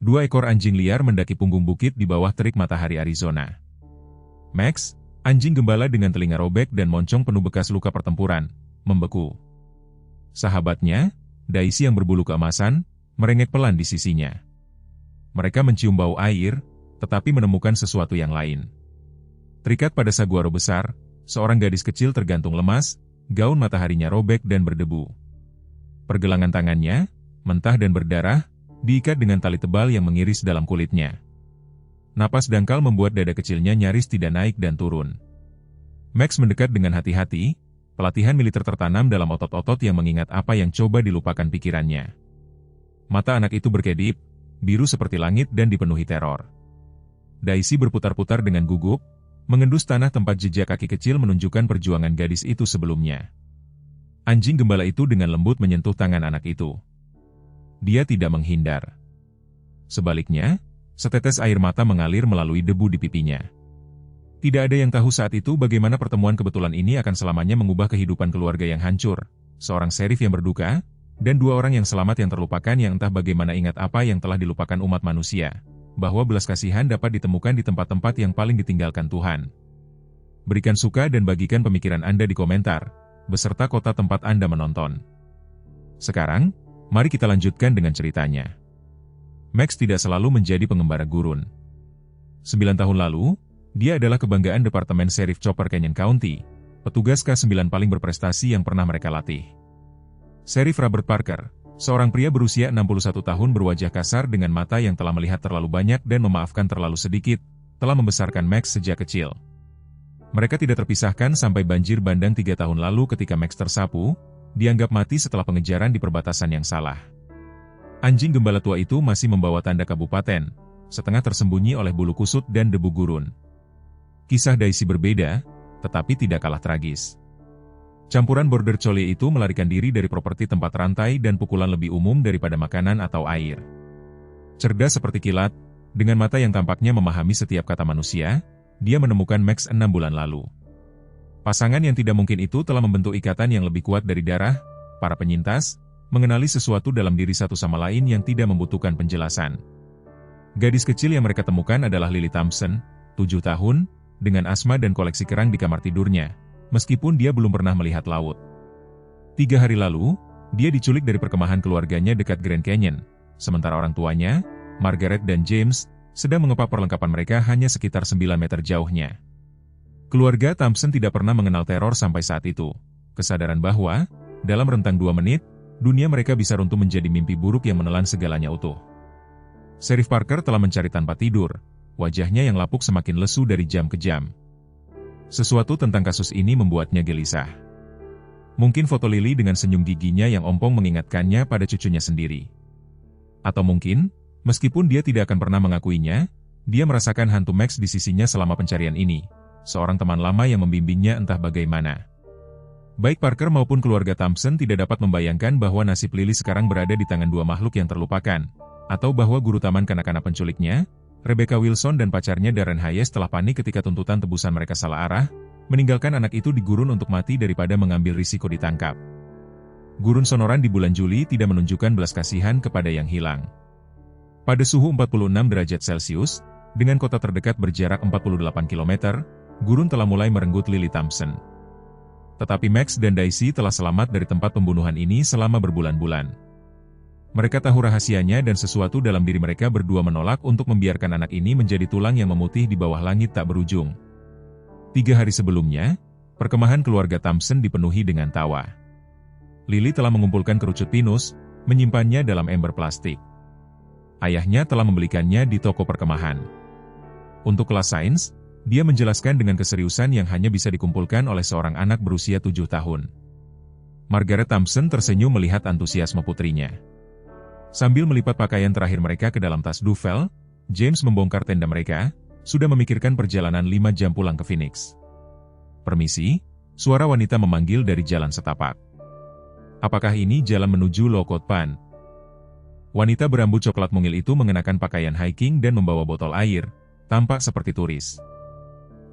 Dua ekor anjing liar mendaki punggung bukit di bawah terik matahari Arizona. Max, anjing gembala dengan telinga robek dan moncong penuh bekas luka pertempuran, membeku. Sahabatnya, Daisy yang berbulu keemasan, merengek pelan di sisinya. Mereka mencium bau air, tetapi menemukan sesuatu yang lain. Terikat pada saguaro besar, seorang gadis kecil tergantung lemas, gaun mataharinya robek dan berdebu. Pergelangan tangannya, mentah dan berdarah, diikat dengan tali tebal yang mengiris dalam kulitnya. Napas dangkal membuat dada kecilnya nyaris tidak naik dan turun. Max mendekat dengan hati-hati, pelatihan militer tertanam dalam otot-otot yang mengingat apa yang coba dilupakan pikirannya. Mata anak itu berkedip, biru seperti langit dan dipenuhi teror. Daisy berputar-putar dengan gugup, mengendus tanah tempat jejak kaki kecil menunjukkan perjuangan gadis itu sebelumnya. Anjing gembala itu dengan lembut menyentuh tangan anak itu. Dia tidak menghindar. Sebaliknya, setetes air mata mengalir melalui debu di pipinya. Tidak ada yang tahu saat itu bagaimana pertemuan kebetulan ini akan selamanya mengubah kehidupan keluarga yang hancur, seorang serif yang berduka, dan dua orang yang selamat yang terlupakan yang entah bagaimana ingat apa yang telah dilupakan umat manusia, bahwa belas kasihan dapat ditemukan di tempat-tempat yang paling ditinggalkan Tuhan. Berikan suka dan bagikan pemikiran Anda di komentar, beserta kota tempat Anda menonton. Sekarang, mari kita lanjutkan dengan ceritanya. Max tidak selalu menjadi pengembara gurun. 9 tahun lalu, dia adalah kebanggaan Departemen Sheriff Chopper Canyon County, petugas K9 paling berprestasi yang pernah mereka latih. Sheriff Robert Parker, seorang pria berusia 61 tahun berwajah kasar dengan mata yang telah melihat terlalu banyak dan memaafkan terlalu sedikit, telah membesarkan Max sejak kecil. Mereka tidak terpisahkan sampai banjir bandang 3 tahun lalu ketika Max tersapu, dianggap mati setelah pengejaran di perbatasan yang salah. Anjing gembala tua itu masih membawa tanda kabupaten, setengah tersembunyi oleh bulu kusut dan debu gurun. Kisah Daisy berbeda, tetapi tidak kalah tragis. Campuran border collie itu melarikan diri dari properti tempat rantai dan pukulan lebih umum daripada makanan atau air. Cerdas seperti kilat, dengan mata yang tampaknya memahami setiap kata manusia, dia menemukan Max 6 bulan lalu. Pasangan yang tidak mungkin itu telah membentuk ikatan yang lebih kuat dari darah, para penyintas, mengenali sesuatu dalam diri satu sama lain yang tidak membutuhkan penjelasan. Gadis kecil yang mereka temukan adalah Lily Thompson, 7 tahun, dengan asma dan koleksi kerang di kamar tidurnya, meskipun dia belum pernah melihat laut. 3 hari lalu, dia diculik dari perkemahan keluarganya dekat Grand Canyon, sementara orang tuanya, Margaret dan James, sedang mengepap perlengkapan mereka hanya sekitar 9 meter jauhnya. Keluarga Thompson tidak pernah mengenal teror sampai saat itu. Kesadaran bahwa, dalam rentang 2 menit, dunia mereka bisa runtuh menjadi mimpi buruk yang menelan segalanya utuh. Sheriff Parker telah mencari tanpa tidur, wajahnya yang lapuk semakin lesu dari jam ke jam. Sesuatu tentang kasus ini membuatnya gelisah. Mungkin foto Lily dengan senyum giginya yang ompong mengingatkannya pada cucunya sendiri. Atau mungkin, meskipun dia tidak akan pernah mengakuinya, dia merasakan hantu Max di sisinya selama pencarian ini. Seorang teman lama yang membimbingnya entah bagaimana. Baik Parker maupun keluarga Thompson tidak dapat membayangkan bahwa nasib Lily sekarang berada di tangan dua makhluk yang terlupakan, atau bahwa guru taman kanak-kanak penculiknya, Rebecca Wilson dan pacarnya Darren Hayes telah panik ketika tuntutan tebusan mereka salah arah, meninggalkan anak itu di gurun untuk mati daripada mengambil risiko ditangkap. Gurun Sonoran di bulan Juli tidak menunjukkan belas kasihan kepada yang hilang. Pada suhu 46 derajat Celcius, dengan kota terdekat berjarak 48 km, gurun telah mulai merenggut Lily Thompson. Tetapi Max dan Daisy telah selamat dari tempat pembunuhan ini selama berbulan-bulan. Mereka tahu rahasianya dan sesuatu dalam diri mereka berdua menolak untuk membiarkan anak ini menjadi tulang yang memutih di bawah langit tak berujung. 3 hari sebelumnya, perkemahan keluarga Thompson dipenuhi dengan tawa. Lily telah mengumpulkan kerucut pinus, menyimpannya dalam ember plastik. Ayahnya telah membelikannya di toko perkemahan. Untuk kelas sains, dia menjelaskan dengan keseriusan yang hanya bisa dikumpulkan oleh seorang anak berusia 7 tahun. Margaret Thompson tersenyum melihat antusiasme putrinya. Sambil melipat pakaian terakhir mereka ke dalam tas duffel, James membongkar tenda mereka, sudah memikirkan perjalanan 5 jam pulang ke Phoenix. "Permisi," suara wanita memanggil dari jalan setapak. "Apakah ini jalan menuju Lookout Pan?" Wanita berambut coklat mungil itu mengenakan pakaian hiking dan membawa botol air, tampak seperti turis.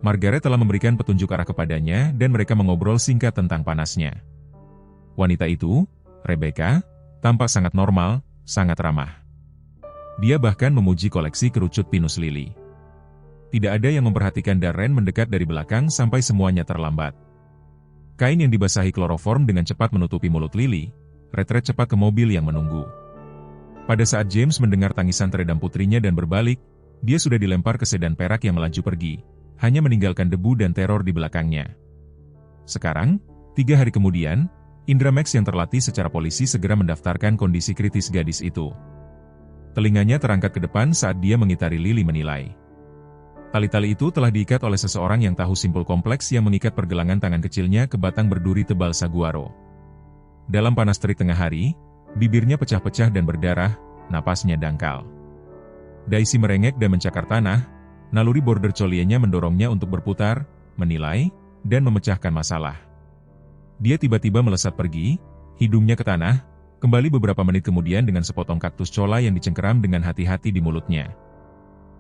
Margaret telah memberikan petunjuk arah kepadanya dan mereka mengobrol singkat tentang panasnya. Wanita itu, Rebecca, tampak sangat normal, sangat ramah. Dia bahkan memuji koleksi kerucut pinus Lily. Tidak ada yang memperhatikan Darren mendekat dari belakang sampai semuanya terlambat. Kain yang dibasahi kloroform dengan cepat menutupi mulut Lily, retret cepat ke mobil yang menunggu. Pada saat James mendengar tangisan teredam putrinya dan berbalik, dia sudah dilempar ke sedan perak yang melaju pergi, hanya meninggalkan debu dan teror di belakangnya. Sekarang, 3 hari kemudian, Indra Max yang terlatih secara polisi segera mendaftarkan kondisi kritis gadis itu. Telinganya terangkat ke depan saat dia mengitari Lily menilai. Tali-tali itu telah diikat oleh seseorang yang tahu simpul kompleks yang mengikat pergelangan tangan kecilnya ke batang berduri tebal saguaro. Dalam panas terik tengah hari, bibirnya pecah-pecah dan berdarah, napasnya dangkal. Daisy merengek dan mencakar tanah, naluri border collier-nya mendorongnya untuk berputar, menilai, dan memecahkan masalah. Dia tiba-tiba melesat pergi, hidungnya ke tanah, kembali beberapa menit kemudian dengan sepotong kaktus cola yang dicengkeram dengan hati-hati di mulutnya.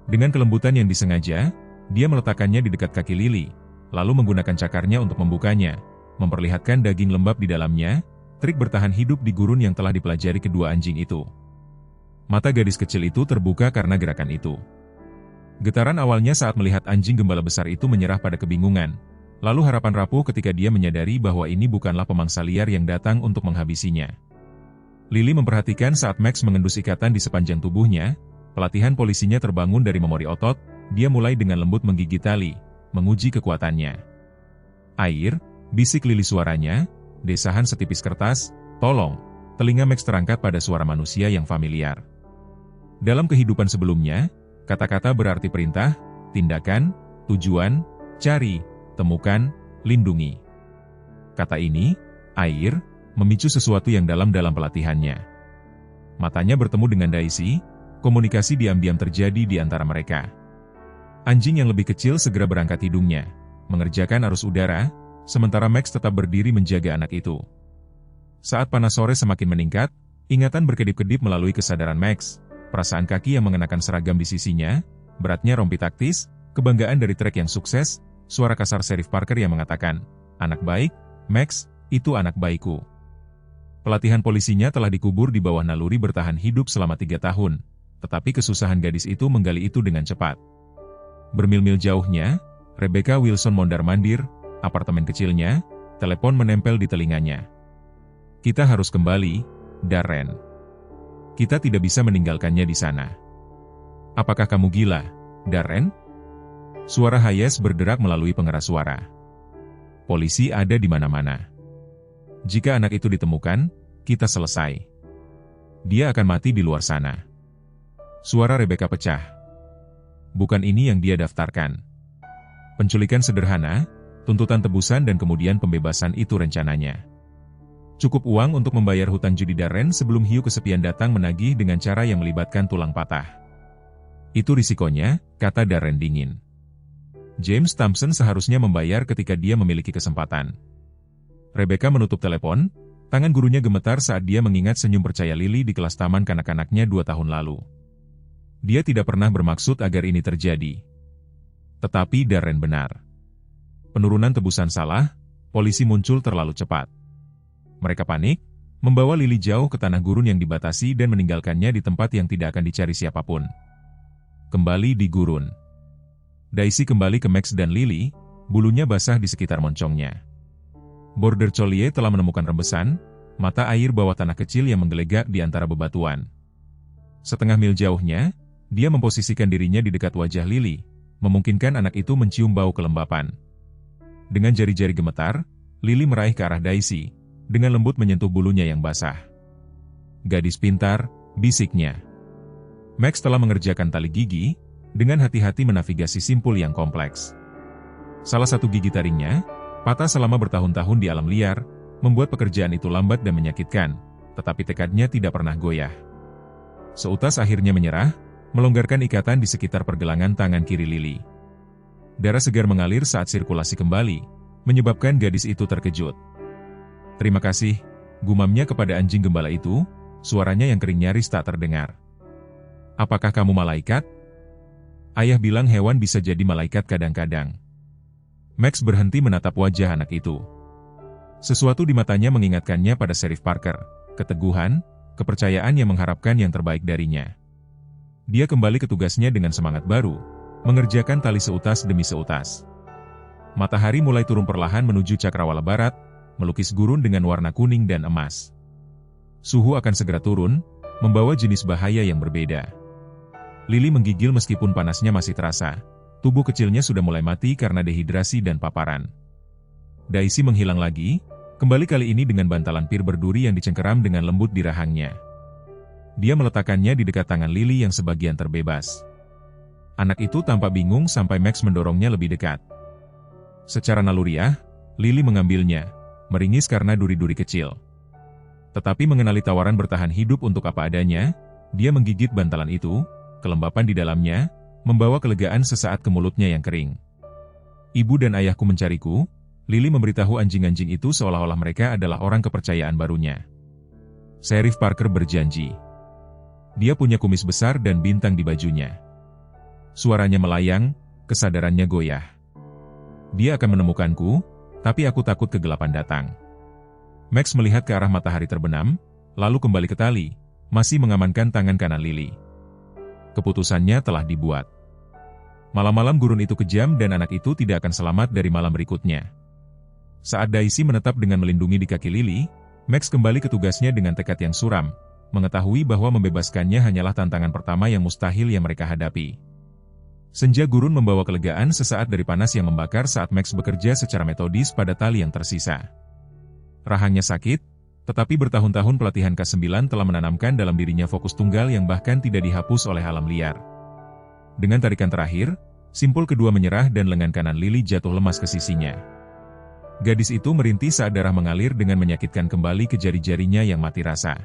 Dengan kelembutan yang disengaja, dia meletakkannya di dekat kaki Lily, lalu menggunakan cakarnya untuk membukanya, memperlihatkan daging lembab di dalamnya, trik bertahan hidup di gurun yang telah dipelajari kedua anjing itu. Mata gadis kecil itu terbuka karena gerakan itu. Getaran awalnya saat melihat anjing gembala besar itu menyerah pada kebingungan, lalu harapan rapuh ketika dia menyadari bahwa ini bukanlah pemangsa liar yang datang untuk menghabisinya. Lily memperhatikan saat Max mengendus ikatan di sepanjang tubuhnya. Pelatihan polisinya terbangun dari memori otot, dia mulai dengan lembut menggigit tali, menguji kekuatannya. Air, bisik Lily suaranya, desahan setipis kertas, tolong, telinga Max terangkat pada suara manusia yang familiar. Dalam kehidupan sebelumnya, kata-kata berarti perintah, tindakan, tujuan, cari, temukan, lindungi. Kata ini, air, memicu sesuatu yang dalam pelatihannya. Matanya bertemu dengan Daisy. Komunikasi diam-diam terjadi di antara mereka. Anjing yang lebih kecil segera berangkat hidungnya, mengerjakan arus udara, sementara Max tetap berdiri menjaga anak itu. Saat panas sore semakin meningkat, ingatan berkedip-kedip melalui kesadaran Max, perasaan kaki yang mengenakan seragam di sisinya, beratnya rompi taktis, kebanggaan dari trek yang sukses, suara kasar Sheriff Parker yang mengatakan, "Anak baik, Max, itu anak baikku." Pelatihan polisinya telah dikubur di bawah naluri bertahan hidup selama 3 tahun. Tetapi kesusahan gadis itu menggali itu dengan cepat. Bermil-mil jauhnya, Rebecca Wilson mondar-mandir, apartemen kecilnya, telepon menempel di telinganya. "Kita harus kembali, Darren. Kita tidak bisa meninggalkannya di sana." "Apakah kamu gila, Darren?" Suara Hayes berderak melalui pengeras suara. "Polisi ada di mana-mana. Jika anak itu ditemukan, kita selesai. Dia akan mati di luar sana." Suara Rebecca pecah. Bukan ini yang dia daftarkan. Penculikan sederhana, tuntutan tebusan dan kemudian pembebasan itu rencananya. Cukup uang untuk membayar hutang judi Darren sebelum hiu kesepian datang menagih dengan cara yang melibatkan tulang patah. Itu risikonya, kata Darren dingin. James Thompson seharusnya membayar ketika dia memiliki kesempatan. Rebecca menutup telepon, tangan gurunya gemetar saat dia mengingat senyum percaya Lily di kelas taman kanak-kanaknya 2 tahun lalu. Dia tidak pernah bermaksud agar ini terjadi. Tetapi Darren benar. Penurunan tebusan salah, polisi muncul terlalu cepat. Mereka panik, membawa Lily jauh ke tanah gurun yang dibatasi dan meninggalkannya di tempat yang tidak akan dicari siapapun. Kembali di gurun. Daisy kembali ke Max dan Lily, bulunya basah di sekitar moncongnya. Border collier telah menemukan rembesan, mata air bawah tanah kecil yang menggelegak di antara bebatuan. Setengah mil jauhnya, dia memposisikan dirinya di dekat wajah Lily, memungkinkan anak itu mencium bau kelembapan. Dengan jari-jari gemetar, Lily meraih ke arah Daisy, dengan lembut menyentuh bulunya yang basah. "Gadis pintar," bisiknya. Max telah mengerjakan tali gigi, dengan hati-hati menavigasi simpul yang kompleks. Salah satu gigi taringnya, patah selama bertahun-tahun di alam liar, membuat pekerjaan itu lambat dan menyakitkan, tetapi tekadnya tidak pernah goyah. Seutas akhirnya menyerah, melonggarkan ikatan di sekitar pergelangan tangan kiri Lily. Darah segar mengalir saat sirkulasi kembali, menyebabkan gadis itu terkejut. "Terima kasih," gumamnya kepada anjing gembala itu, suaranya yang kering nyaris tak terdengar. "Apakah kamu malaikat?" Ayah bilang hewan bisa jadi malaikat kadang-kadang. Max berhenti menatap wajah anak itu. Sesuatu di matanya mengingatkannya pada Sheriff Parker, keteguhan, kepercayaan yang mengharapkan yang terbaik darinya. Dia kembali ke tugasnya dengan semangat baru, mengerjakan tali seutas demi seutas. Matahari mulai turun perlahan menuju cakrawala barat, melukis gurun dengan warna kuning dan emas. Suhu akan segera turun, membawa jenis bahaya yang berbeda. Lily menggigil meskipun panasnya masih terasa. Tubuh kecilnya sudah mulai mati karena dehidrasi dan paparan. Daisy menghilang lagi, kembali kali ini dengan bantalan pir berduri yang dicengkeram dengan lembut di rahangnya. Dia meletakkannya di dekat tangan Lily yang sebagian terbebas. Anak itu tampak bingung sampai Max mendorongnya lebih dekat. Secara naluriah, Lily mengambilnya, meringis karena duri-duri kecil. Tetapi mengenali tawaran bertahan hidup untuk apa adanya, dia menggigit bantalan itu, kelembapan di dalamnya, membawa kelegaan sesaat ke mulutnya yang kering. Ibu dan ayahku mencariku, Lily memberitahu anjing-anjing itu seolah-olah mereka adalah orang kepercayaan barunya. Sheriff Parker berjanji. Dia punya kumis besar dan bintang di bajunya. Suaranya melayang, kesadarannya goyah. Dia akan menemukanku, tapi aku takut kegelapan datang. Max melihat ke arah matahari terbenam, lalu kembali ke tali, masih mengamankan tangan kanan Lily. Keputusannya telah dibuat. Malam-malam gurun itu kejam dan anak itu tidak akan selamat dari malam berikutnya. Saat Daisy menetap dengan melindungi di kaki Lily, Max kembali ke tugasnya dengan tekad yang suram, mengetahui bahwa membebaskannya hanyalah tantangan pertama yang mustahil yang mereka hadapi. Senja gurun membawa kelegaan sesaat dari panas yang membakar saat Max bekerja secara metodis pada tali yang tersisa. Rahangnya sakit, tetapi bertahun-tahun pelatihan K9 telah menanamkan dalam dirinya fokus tunggal yang bahkan tidak dihapus oleh alam liar. Dengan tarikan terakhir, simpul kedua menyerah dan lengan kanan Lily jatuh lemas ke sisinya. Gadis itu merintih saat darah mengalir dengan menyakitkan kembali ke jari-jarinya yang mati rasa.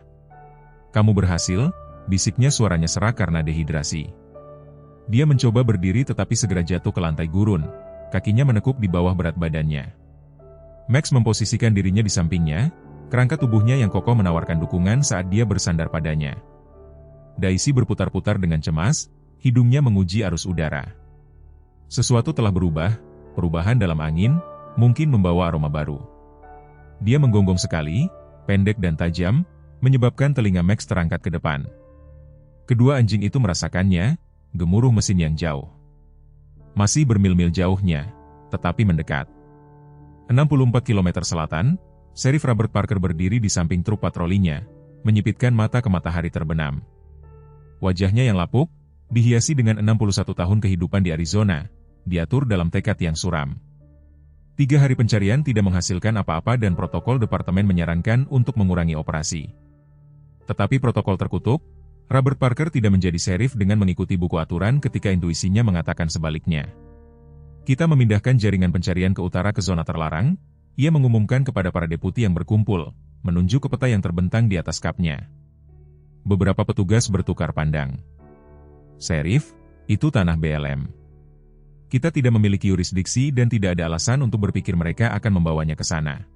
"Kamu berhasil," bisiknya suaranya serak karena dehidrasi. Dia mencoba berdiri tetapi segera jatuh ke lantai gurun, kakinya menekuk di bawah berat badannya. Max memposisikan dirinya di sampingnya, kerangka tubuhnya yang kokoh menawarkan dukungan saat dia bersandar padanya. Daisy berputar-putar dengan cemas, hidungnya menguji arus udara. Sesuatu telah berubah, perubahan dalam angin, mungkin membawa aroma baru. Dia menggonggong sekali, pendek dan tajam, menyebabkan telinga Max terangkat ke depan. Kedua anjing itu merasakannya, gemuruh mesin yang jauh. Masih bermil-mil jauhnya, tetapi mendekat. 64 km selatan, Sheriff Robert Parker berdiri di samping truk patrolinya, menyipitkan mata ke matahari terbenam. Wajahnya yang lapuk, dihiasi dengan 61 tahun kehidupan di Arizona, diatur dalam tekad yang suram. 3 hari pencarian tidak menghasilkan apa-apa dan protokol departemen menyarankan untuk mengurangi operasi. Tetapi protokol terkutuk, Robert Parker tidak menjadi sheriff dengan mengikuti buku aturan ketika intuisinya mengatakan sebaliknya. "Kita memindahkan jaringan pencarian ke utara ke zona terlarang," ia mengumumkan kepada para deputi yang berkumpul, menunjuk ke peta yang terbentang di atas kapnya. Beberapa petugas bertukar pandang. "Sheriff, itu tanah BLM. Kita tidak memiliki yurisdiksi dan tidak ada alasan untuk berpikir mereka akan membawanya ke sana."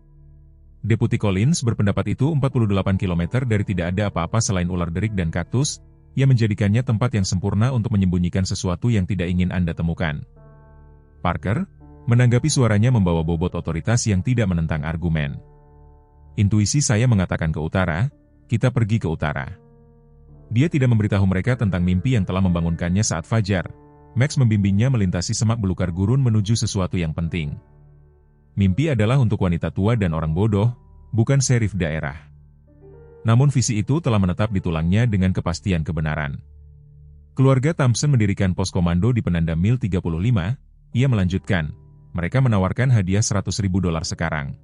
Deputi Collins berpendapat itu 48 km dari tidak ada apa-apa selain ular derik dan kaktus, yang menjadikannya tempat yang sempurna untuk menyembunyikan sesuatu yang tidak ingin Anda temukan. Parker, menanggapi suaranya membawa bobot otoritas yang tidak menentang argumen. "Intuisi saya mengatakan ke utara, kita pergi ke utara." Dia tidak memberitahu mereka tentang mimpi yang telah membangunkannya saat fajar. Max membimbingnya melintasi semak belukar gurun menuju sesuatu yang penting. Mimpi adalah untuk wanita tua dan orang bodoh, bukan sheriff daerah. Namun visi itu telah menetap di tulangnya dengan kepastian kebenaran. Keluarga Thompson mendirikan pos komando di penanda mil 35, ia melanjutkan, mereka menawarkan hadiah $100.000 sekarang.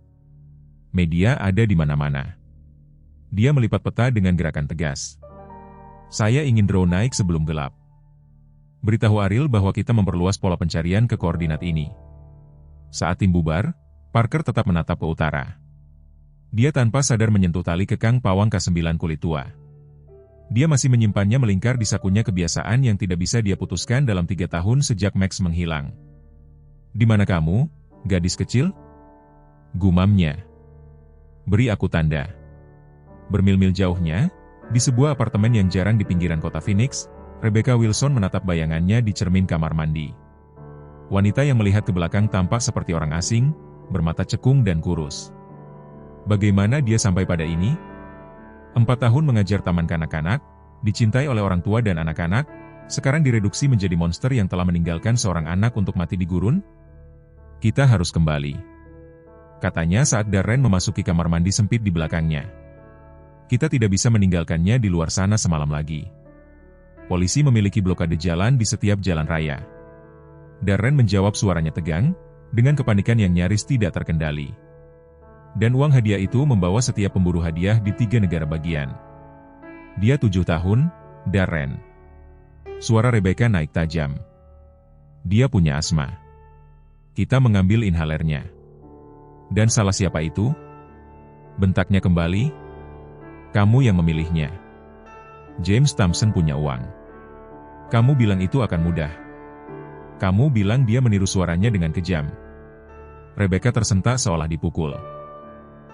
Media ada di mana-mana. Dia melipat peta dengan gerakan tegas. "Saya ingin drone naik sebelum gelap. Beritahu Ariel bahwa kita memperluas pola pencarian ke koordinat ini." Saat tim bubar, Parker tetap menatap ke utara. Dia tanpa sadar menyentuh tali kekang pawang K9 kulit tua. Dia masih menyimpannya melingkar di sakunya kebiasaan yang tidak bisa dia putuskan dalam 3 tahun sejak Max menghilang. "Di mana kamu, gadis kecil?" gumamnya. "Beri aku tanda." Bermil-mil jauhnya, di sebuah apartemen yang jarang di pinggiran kota Phoenix, Rebecca Wilson menatap bayangannya di cermin kamar mandi. Wanita yang melihat ke belakang tampak seperti orang asing, bermata cekung dan kurus. Bagaimana dia sampai pada ini? 4 tahun mengajar taman kanak-kanak, dicintai oleh orang tua dan anak-anak, sekarang direduksi menjadi monster yang telah meninggalkan seorang anak untuk mati di gurun? Kita harus kembali. Katanya saat Darren memasuki kamar mandi sempit di belakangnya. Kita tidak bisa meninggalkannya di luar sana semalam lagi. Polisi memiliki blokade jalan di setiap jalan raya. Darren menjawab suaranya tegang, dengan kepanikan yang nyaris tidak terkendali. Dan uang hadiah itu membawa setiap pemburu hadiah di 3 negara bagian. Dia 7 tahun, Darren. Suara Rebecca naik tajam. Dia punya asma. Kita mengambil inhalernya. Dan salah siapa itu? Bentaknya kembali. Kamu yang memilihnya. James Thompson punya uang. Kamu bilang itu akan mudah. Kamu bilang dia meniru suaranya dengan kejam. Rebecca tersentak seolah dipukul.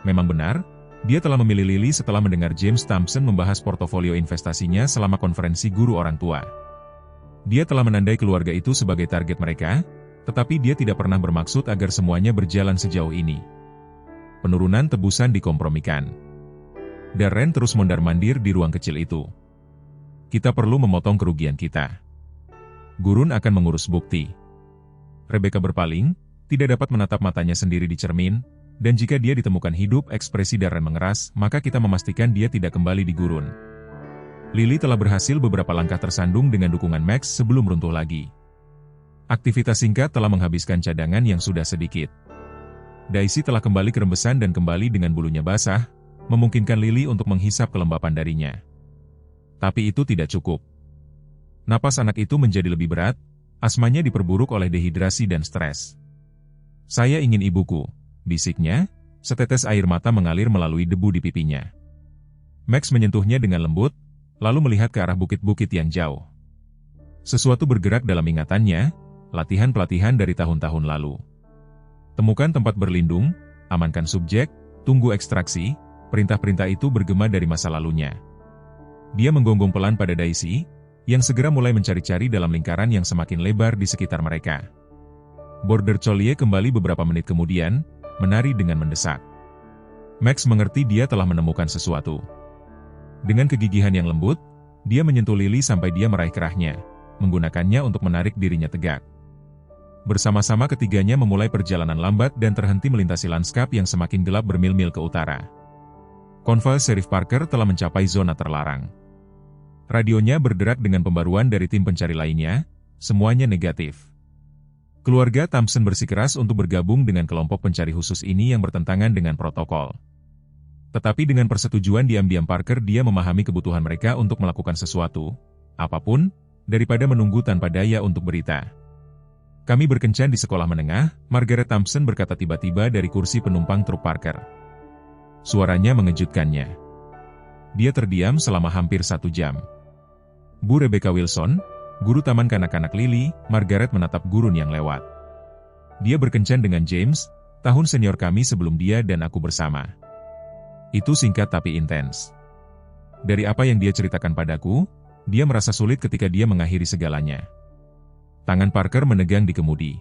Memang benar, dia telah memilih Lily setelah mendengar James Thompson membahas portofolio investasinya selama konferensi guru orang tua. Dia telah menandai keluarga itu sebagai target mereka, tetapi dia tidak pernah bermaksud agar semuanya berjalan sejauh ini. Penurunan tebusan dikompromikan. Darren terus mondar-mandir di ruang kecil itu. Kita perlu memotong kerugian kita. Gurun akan mengurus bukti. Rebecca berpaling, tidak dapat menatap matanya sendiri di cermin, dan jika dia ditemukan hidup, ekspresi Darren mengeras, maka kita memastikan dia tidak kembali di gurun. Lily telah berhasil beberapa langkah tersandung dengan dukungan Max sebelum runtuh lagi. Aktivitas singkat telah menghabiskan cadangan yang sudah sedikit. Daisy telah kembali ke rembesan dan kembali dengan bulunya basah, memungkinkan Lily untuk menghisap kelembapan darinya. Tapi itu tidak cukup. Napas anak itu menjadi lebih berat, asmanya diperburuk oleh dehidrasi dan stres. Saya ingin ibuku, bisiknya, setetes air mata mengalir melalui debu di pipinya. Max menyentuhnya dengan lembut, lalu melihat ke arah bukit-bukit yang jauh. Sesuatu bergerak dalam ingatannya, latihan-pelatihan dari tahun-tahun lalu. Temukan tempat berlindung, amankan subjek, tunggu ekstraksi, perintah-perintah itu bergema dari masa lalunya. Dia menggonggong pelan pada Daisy, yang segera mulai mencari-cari dalam lingkaran yang semakin lebar di sekitar mereka. Border Collie kembali beberapa menit kemudian, menari dengan mendesak. Max mengerti dia telah menemukan sesuatu. Dengan kegigihan yang lembut, dia menyentuh Lily sampai dia meraih kerahnya, menggunakannya untuk menarik dirinya tegak. Bersama-sama ketiganya memulai perjalanan lambat dan terhenti melintasi lanskap yang semakin gelap bermil-mil ke utara. Konvoi Sheriff Parker telah mencapai zona terlarang. Radionya berderak dengan pembaruan dari tim pencari lainnya, semuanya negatif. Keluarga Thompson bersikeras untuk bergabung dengan kelompok pencari khusus ini yang bertentangan dengan protokol. Tetapi dengan persetujuan diam-diam Parker, dia memahami kebutuhan mereka untuk melakukan sesuatu, apapun, daripada menunggu tanpa daya untuk berita. Kami berkencan di sekolah menengah, Margaret Thompson berkata tiba-tiba dari kursi penumpang truk Parker. Suaranya mengejutkannya. Dia terdiam selama hampir 1 jam. Bu Rebecca Wilson, guru taman kanak-kanak Lily, Margaret menatap gurun yang lewat. Dia berkencan dengan James, tahun senior kami sebelum dia dan aku bersama. Itu singkat tapi intens. Dari apa yang dia ceritakan padaku, dia merasa sulit ketika dia mengakhiri segalanya. Tangan Parker menegang di kemudi.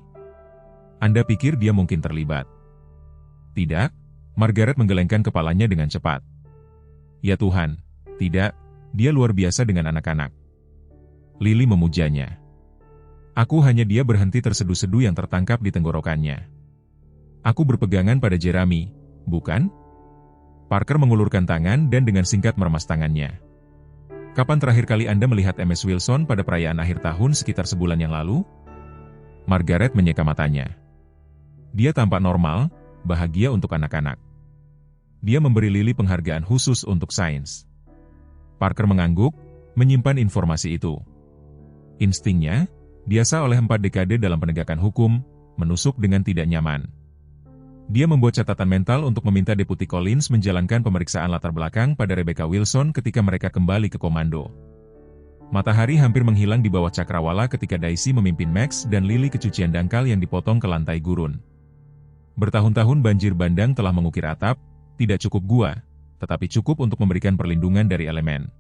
Anda pikir dia mungkin terlibat? Tidak, Margaret menggelengkan kepalanya dengan cepat. Ya Tuhan, tidak, dia luar biasa dengan anak-anak. Lily memujanya. Aku hanya dia berhenti terseduh-seduh yang tertangkap di tenggorokannya. Aku berpegangan pada Jeremy, bukan? Parker mengulurkan tangan dan dengan singkat meremas tangannya. Kapan terakhir kali Anda melihat MS Wilson pada perayaan akhir tahun sekitar sebulan yang lalu? Margaret menyeka matanya. Dia tampak normal, bahagia untuk anak-anak. Dia memberi Lily penghargaan khusus untuk sains. Parker mengangguk, menyimpan informasi itu. Instingnya, biasa oleh 4 dekade dalam penegakan hukum, menusuk dengan tidak nyaman. Dia membuat catatan mental untuk meminta Deputi Collins menjalankan pemeriksaan latar belakang pada Rebecca Wilson ketika mereka kembali ke komando. Matahari hampir menghilang di bawah cakrawala ketika Daisy memimpin Max dan Lily ke cucian dangkal yang dipotong ke lantai gurun. Bertahun-tahun banjir bandang telah mengukir atap, tidak cukup gua, tetapi cukup untuk memberikan perlindungan dari elemen.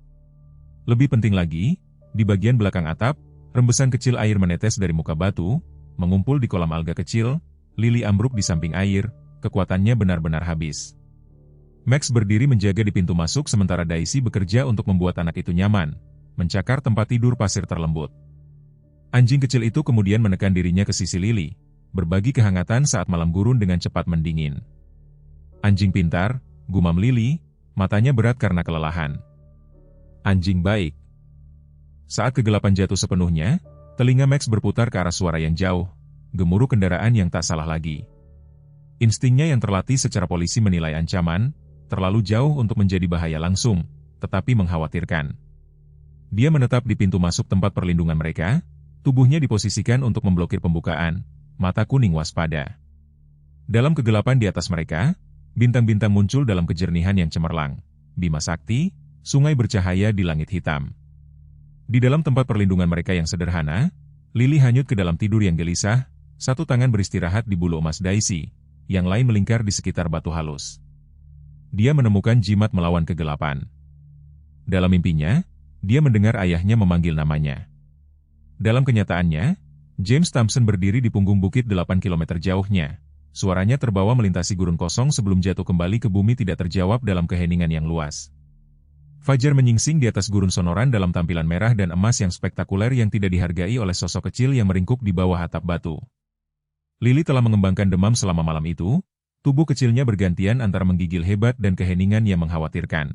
Lebih penting lagi, di bagian belakang atap, rembesan kecil air menetes dari muka batu, mengumpul di kolam alga kecil. Lily ambruk di samping air, kekuatannya benar-benar habis. Max berdiri menjaga di pintu masuk sementara Daisy bekerja untuk membuat anak itu nyaman, mencakar tempat tidur pasir terlembut. Anjing kecil itu kemudian menekan dirinya ke sisi Lily, berbagi kehangatan saat malam gurun dengan cepat mendingin. Anjing pintar, gumam Lily, matanya berat karena kelelahan. Anjing baik. Saat kegelapan jatuh sepenuhnya, telinga Max berputar ke arah suara yang jauh, gemuruh kendaraan yang tak salah lagi. Instingnya yang terlatih secara polisi menilai ancaman, terlalu jauh untuk menjadi bahaya langsung, tetapi mengkhawatirkan. Dia menetap di pintu masuk tempat perlindungan mereka, tubuhnya diposisikan untuk memblokir pembukaan, mata kuning waspada. Dalam kegelapan di atas mereka, bintang-bintang muncul dalam kejernihan yang cemerlang. Bima Sakti, sungai bercahaya di langit hitam. Di dalam tempat perlindungan mereka yang sederhana, Lily hanyut ke dalam tidur yang gelisah, satu tangan beristirahat di bulu emas Daisy, yang lain melingkar di sekitar batu halus. Dia menemukan jimat melawan kegelapan. Dalam mimpinya, dia mendengar ayahnya memanggil namanya. Dalam kenyataannya, James Thompson berdiri di punggung bukit 8 km jauhnya. Suaranya terbawa melintasi gurun kosong sebelum jatuh kembali ke bumi tidak terjawab dalam keheningan yang luas. Fajar menyingsing di atas gurun sonoran dalam tampilan merah dan emas yang spektakuler yang tidak dihargai oleh sosok kecil yang meringkuk di bawah atap batu. Lily telah mengembangkan demam selama malam itu, tubuh kecilnya bergantian antara menggigil hebat dan keheningan yang mengkhawatirkan.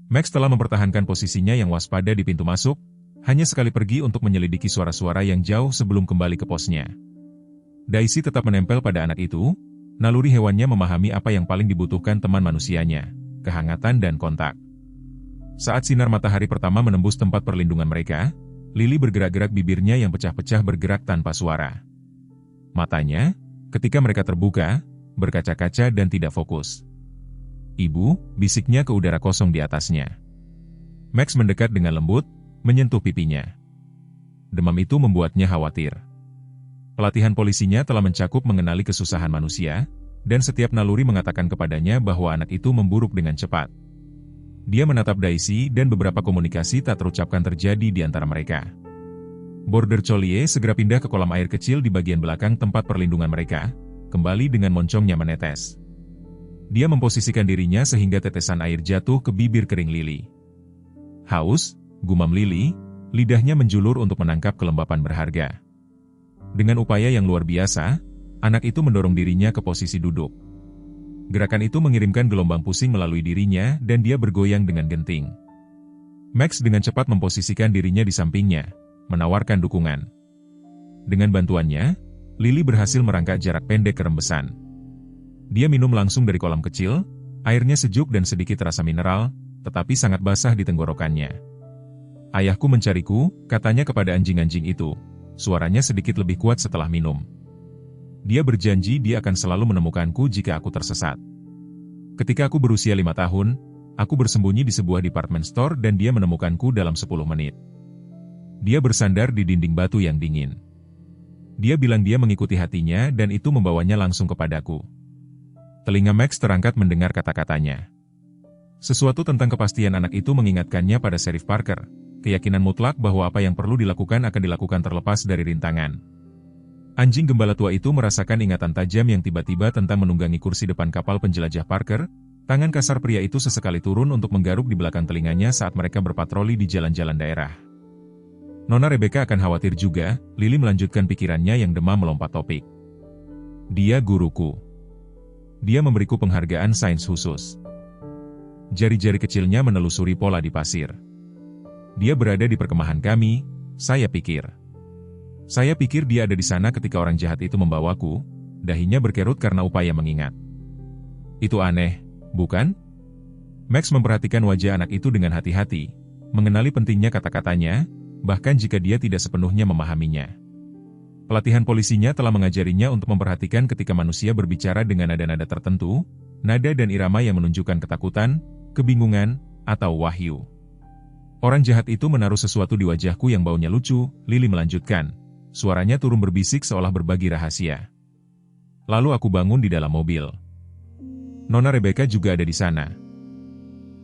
Max telah mempertahankan posisinya yang waspada di pintu masuk, hanya sekali pergi untuk menyelidiki suara-suara yang jauh sebelum kembali ke posnya. Daisy tetap menempel pada anak itu, naluri hewannya memahami apa yang paling dibutuhkan teman manusianya, kehangatan dan kontak. Saat sinar matahari pertama menembus tempat perlindungan mereka, Lily bergerak-gerak bibirnya yang pecah-pecah bergerak tanpa suara. Matanya, ketika mereka terbuka, berkaca-kaca dan tidak fokus. "Ibu," bisiknya ke udara kosong di atasnya. Max mendekat dengan lembut, menyentuh pipinya. Demam itu membuatnya khawatir. Pelatihan polisinya telah mencakup mengenali kesusahan manusia, dan setiap naluri mengatakan kepadanya bahwa anak itu memburuk dengan cepat. Dia menatap Daisy dan beberapa komunikasi tak terucapkan terjadi di antara mereka. Border Collie segera pindah ke kolam air kecil di bagian belakang tempat perlindungan mereka, kembali dengan moncongnya menetes. Dia memposisikan dirinya sehingga tetesan air jatuh ke bibir kering Lily. "Haus?" gumam Lily, lidahnya menjulur untuk menangkap kelembapan berharga. Dengan upaya yang luar biasa, anak itu mendorong dirinya ke posisi duduk. Gerakan itu mengirimkan gelombang pusing melalui dirinya dan dia bergoyang dengan genting. Max dengan cepat memposisikan dirinya di sampingnya, menawarkan dukungan. Dengan bantuannya, Lily berhasil merangkak jarak pendek ke rembesan. Dia minum langsung dari kolam kecil, airnya sejuk dan sedikit rasa mineral, tetapi sangat basah di tenggorokannya. "Ayahku mencariku," katanya kepada anjing-anjing itu. Suaranya sedikit lebih kuat setelah minum. "Dia berjanji dia akan selalu menemukanku jika aku tersesat. Ketika aku berusia 5 tahun, aku bersembunyi di sebuah department store dan dia menemukanku dalam 10 menit. Dia bersandar di dinding batu yang dingin. Dia bilang dia mengikuti hatinya dan itu membawanya langsung kepadaku." Telinga Max terangkat mendengar kata-katanya. Sesuatu tentang kepastian anak itu mengingatkannya pada Sheriff Parker, keyakinan mutlak bahwa apa yang perlu dilakukan akan dilakukan terlepas dari rintangan. Anjing gembala tua itu merasakan ingatan tajam yang tiba-tiba tentang menunggangi kursi depan kapal penjelajah Parker. Tangan kasar pria itu sesekali turun untuk menggaruk di belakang telinganya saat mereka berpatroli di jalan-jalan daerah. "Nona Rebecca akan khawatir juga," Lily melanjutkan pikirannya yang demam melompat topik. "Dia guruku. Dia memberiku penghargaan sains khusus." Jari-jari kecilnya menelusuri pola di pasir. "Dia berada di perkemahan kami, saya pikir. Saya pikir dia ada di sana ketika orang jahat itu membawaku," dahinya berkerut karena upaya mengingat. "Itu aneh, bukan?" Max memperhatikan wajah anak itu dengan hati-hati, mengenali pentingnya kata-katanya, bahkan jika dia tidak sepenuhnya memahaminya. Pelatihan polisinya telah mengajarinya untuk memperhatikan ketika manusia berbicara dengan nada-nada tertentu, nada dan irama yang menunjukkan ketakutan, kebingungan, atau wahyu. "Orang jahat itu menaruh sesuatu di wajahku yang baunya lucu," Lily melanjutkan. Suaranya turun berbisik seolah berbagi rahasia. "Lalu aku bangun di dalam mobil. Nona Rebecca juga ada di sana."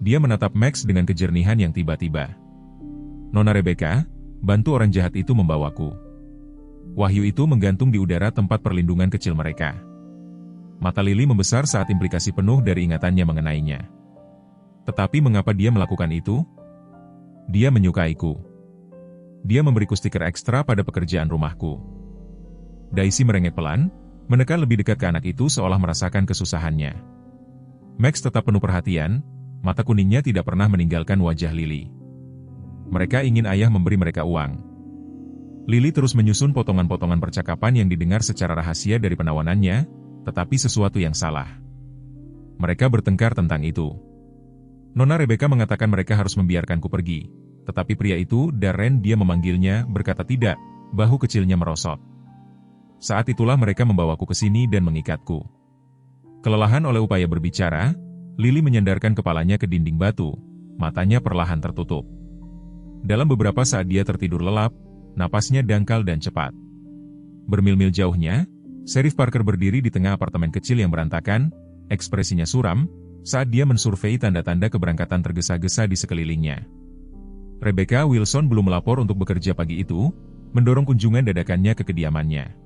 Dia menatap Max dengan kejernihan yang tiba-tiba. "Nona Rebecca, bantu orang jahat itu membawaku." Wahyu itu menggantung di udara tempat perlindungan kecil mereka. Mata Lily membesar saat implikasi penuh dari ingatannya mengenainya. Tetapi mengapa dia melakukan itu? "Dia menyukaiku." Dia memberiku stiker ekstra pada pekerjaan rumahku. Daisy merengek pelan, menekan lebih dekat ke anak itu seolah merasakan kesusahannya. Max tetap penuh perhatian, mata kuningnya tidak pernah meninggalkan wajah Lily. Mereka ingin ayah memberi mereka uang. Lily terus menyusun potongan-potongan percakapan yang didengar secara rahasia dari penawanannya, tetapi sesuatu yang salah. Mereka bertengkar tentang itu. Nona Rebecca mengatakan mereka harus membiarkanku pergi, tetapi pria itu, Darren, dia memanggilnya, berkata tidak, bahu kecilnya merosot. Saat itulah mereka membawaku ke sini dan mengikatku. Kelelahan oleh upaya berbicara, Lily menyandarkan kepalanya ke dinding batu, matanya perlahan tertutup. Dalam beberapa saat dia tertidur lelap, napasnya dangkal dan cepat. Bermil-mil jauhnya, Sheriff Parker berdiri di tengah apartemen kecil yang berantakan, ekspresinya suram, saat dia mensurvei tanda-tanda keberangkatan tergesa-gesa di sekelilingnya. Rebecca Wilson belum melapor untuk bekerja pagi itu, mendorong kunjungan dadakannya ke kediamannya.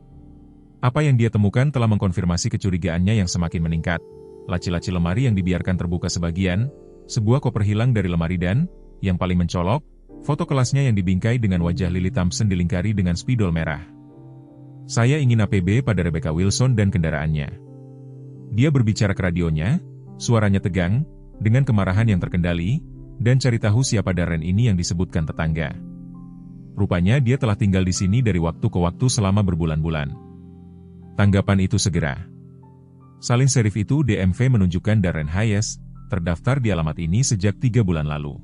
Apa yang dia temukan telah mengkonfirmasi kecurigaannya yang semakin meningkat. Laci-laci lemari yang dibiarkan terbuka sebagian, sebuah koper hilang dari lemari dan, yang paling mencolok, foto kelasnya yang dibingkai dengan wajah Lily Thompson dilingkari dengan spidol merah. Saya ingin APB pada Rebecca Wilson dan kendaraannya. Dia berbicara ke radionya, suaranya tegang, dengan kemarahan yang terkendali, dan cari tahu siapa Darren ini yang disebutkan tetangga. Rupanya dia telah tinggal di sini dari waktu ke waktu selama berbulan-bulan. Tanggapan itu segera. Salin serif itu DMV menunjukkan Darren Hayes, terdaftar di alamat ini sejak 3 bulan lalu.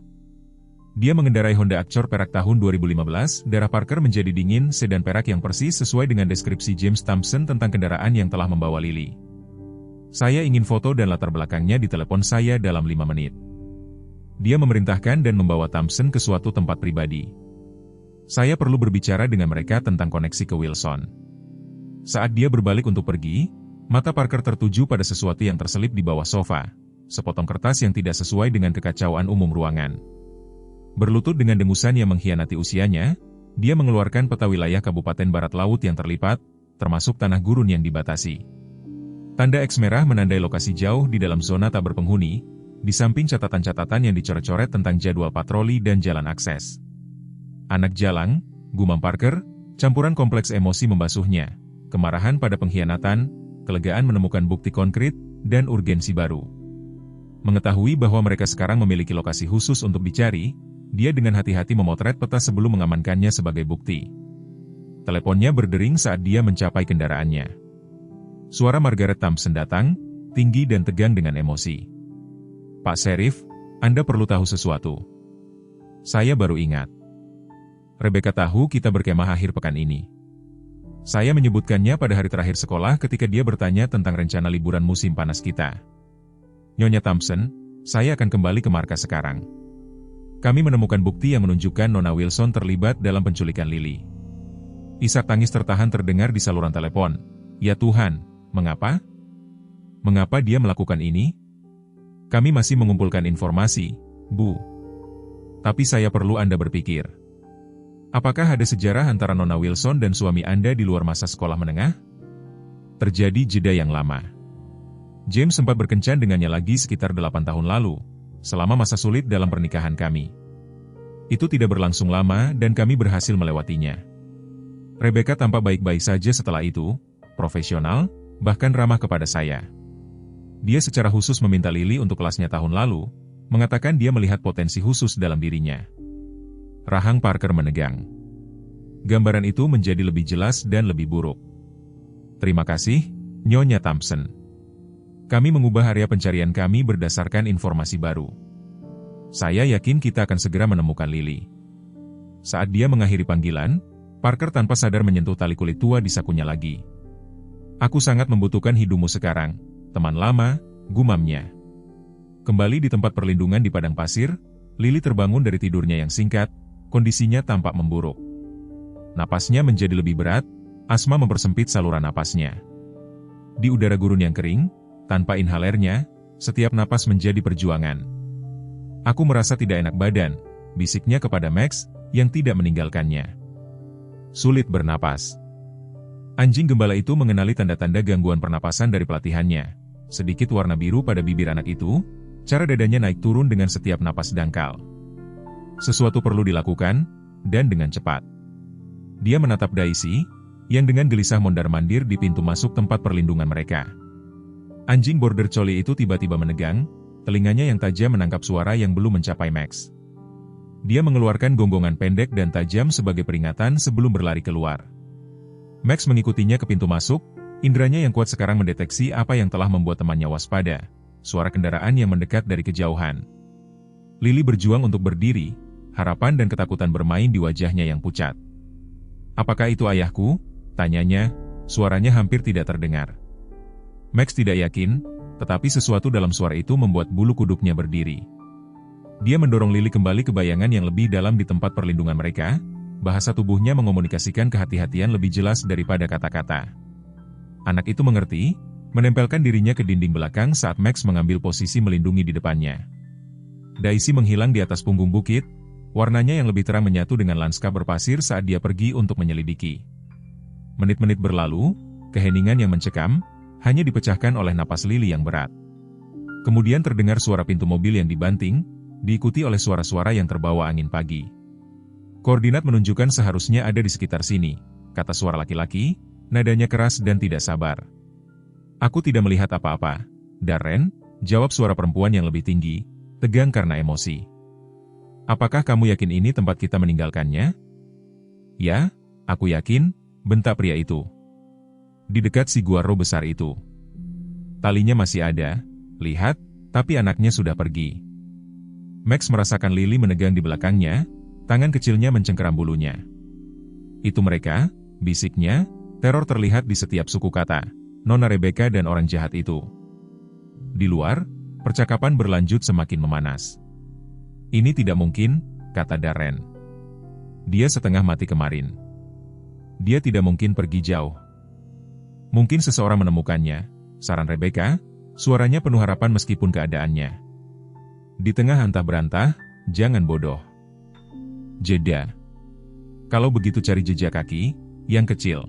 Dia mengendarai Honda Accord perak tahun 2015, darah Parker menjadi dingin, sedan perak yang persis sesuai dengan deskripsi James Thompson tentang kendaraan yang telah membawa Lily. Saya ingin foto dan latar belakangnya di telepon saya dalam 5 menit. Dia memerintahkan dan membawa Thompson ke suatu tempat pribadi. Saya perlu berbicara dengan mereka tentang koneksi ke Wilson. Saat dia berbalik untuk pergi, mata Parker tertuju pada sesuatu yang terselip di bawah sofa, sepotong kertas yang tidak sesuai dengan kekacauan umum ruangan. Berlutut dengan dengusan yang mengkhianati usianya, dia mengeluarkan peta wilayah Kabupaten Barat Laut yang terlipat, termasuk tanah gurun yang dibatasi. Tanda X merah menandai lokasi jauh di dalam zona tak berpenghuni, di samping catatan-catatan yang dicoret-coret tentang jadwal patroli dan jalan akses. Anak jalang, gumam Parker, campuran kompleks emosi membasuhnya, kemarahan pada pengkhianatan, kelegaan menemukan bukti konkret, dan urgensi baru. Mengetahui bahwa mereka sekarang memiliki lokasi khusus untuk dicari, dia dengan hati-hati memotret peta sebelum mengamankannya sebagai bukti. Teleponnya berdering saat dia mencapai kendaraannya. Suara Margaret Thompson datang, tinggi dan tegang dengan emosi. Pak Sheriff, Anda perlu tahu sesuatu. Saya baru ingat. Rebecca tahu kita berkemah akhir pekan ini. Saya menyebutkannya pada hari terakhir sekolah ketika dia bertanya tentang rencana liburan musim panas kita. Nyonya Thompson, saya akan kembali ke markas sekarang. Kami menemukan bukti yang menunjukkan Nona Wilson terlibat dalam penculikan Lily. Isak tangis tertahan terdengar di saluran telepon. Ya Tuhan, mengapa? Mengapa dia melakukan ini? Kami masih mengumpulkan informasi, Bu. Tapi saya perlu Anda berpikir. Apakah ada sejarah antara Nona Wilson dan suami Anda di luar masa sekolah menengah? Terjadi jeda yang lama. James sempat berkencan dengannya lagi sekitar 8 tahun lalu, selama masa sulit dalam pernikahan kami. Itu tidak berlangsung lama dan kami berhasil melewatinya. Rebecca tampak baik-baik saja setelah itu, profesional, bahkan ramah kepada saya. Dia secara khusus meminta Lily untuk kelasnya tahun lalu, mengatakan dia melihat potensi khusus dalam dirinya. Rahang Parker menegang. Gambaran itu menjadi lebih jelas dan lebih buruk. Terima kasih, Nyonya Thompson. Kami mengubah area pencarian kami berdasarkan informasi baru. Saya yakin kita akan segera menemukan Lily. Saat dia mengakhiri panggilan, Parker tanpa sadar menyentuh tali kulit tua di sakunya lagi. Aku sangat membutuhkan hidupmu sekarang, teman lama, gumamnya. Kembali di tempat perlindungan di padang pasir, Lily terbangun dari tidurnya yang singkat. Kondisinya tampak memburuk. Napasnya menjadi lebih berat, asma mempersempit saluran napasnya. Di udara gurun yang kering, tanpa inhalernya, setiap napas menjadi perjuangan. Aku merasa tidak enak badan, bisiknya kepada Max, yang tidak meninggalkannya. Sulit bernapas. Anjing gembala itu mengenali tanda-tanda gangguan pernapasan dari pelatihannya. Sedikit warna biru pada bibir anak itu, cara dadanya naik turun dengan setiap napas dangkal. Sesuatu perlu dilakukan, dan dengan cepat. Dia menatap Daisy, yang dengan gelisah mondar-mandir di pintu masuk tempat perlindungan mereka. Anjing border collie itu tiba-tiba menegang, telinganya yang tajam menangkap suara yang belum mencapai Max. Dia mengeluarkan gonggongan pendek dan tajam sebagai peringatan sebelum berlari keluar. Max mengikutinya ke pintu masuk, inderanya yang kuat sekarang mendeteksi apa yang telah membuat temannya waspada, suara kendaraan yang mendekat dari kejauhan. Lily berjuang untuk berdiri, harapan dan ketakutan bermain di wajahnya yang pucat. "Apakah itu ayahku?" tanyanya, suaranya hampir tidak terdengar. Max tidak yakin, tetapi sesuatu dalam suara itu membuat bulu kuduknya berdiri. Dia mendorong Lily kembali ke bayangan yang lebih dalam di tempat perlindungan mereka, bahasa tubuhnya mengomunikasikan kehati-hatian lebih jelas daripada kata-kata. Anak itu mengerti, menempelkan dirinya ke dinding belakang saat Max mengambil posisi melindungi di depannya. Daisy menghilang di atas punggung bukit, warnanya yang lebih terang menyatu dengan lanskap berpasir saat dia pergi untuk menyelidiki. Menit-menit berlalu, keheningan yang mencekam, hanya dipecahkan oleh napas Lily yang berat. Kemudian terdengar suara pintu mobil yang dibanting, diikuti oleh suara-suara yang terbawa angin pagi. "Koordinat menunjukkan seharusnya ada di sekitar sini," kata suara laki-laki, nadanya keras dan tidak sabar. "Aku tidak melihat apa-apa, Darren," jawab suara perempuan yang lebih tinggi, tegang karena emosi. "Apakah kamu yakin ini tempat kita meninggalkannya?" "Ya, aku yakin," bentak pria itu. "Di dekat si guaro besar itu. Talinya masih ada, lihat, tapi anaknya sudah pergi." Max merasakan Lily menegang di belakangnya, tangan kecilnya mencengkeram bulunya. "Itu mereka," bisiknya, teror terlihat di setiap suku kata, Nona Rebecca dan orang jahat itu. Di luar, percakapan berlanjut semakin memanas. "Ini tidak mungkin," kata Darren. "Dia setengah mati kemarin. Dia tidak mungkin pergi jauh. Mungkin seseorang menemukannya," saran Rebecca, suaranya penuh harapan meskipun keadaannya. "Di tengah antah berantah, jangan bodoh. Jeda. Kalau begitu cari jejak kaki, yang kecil.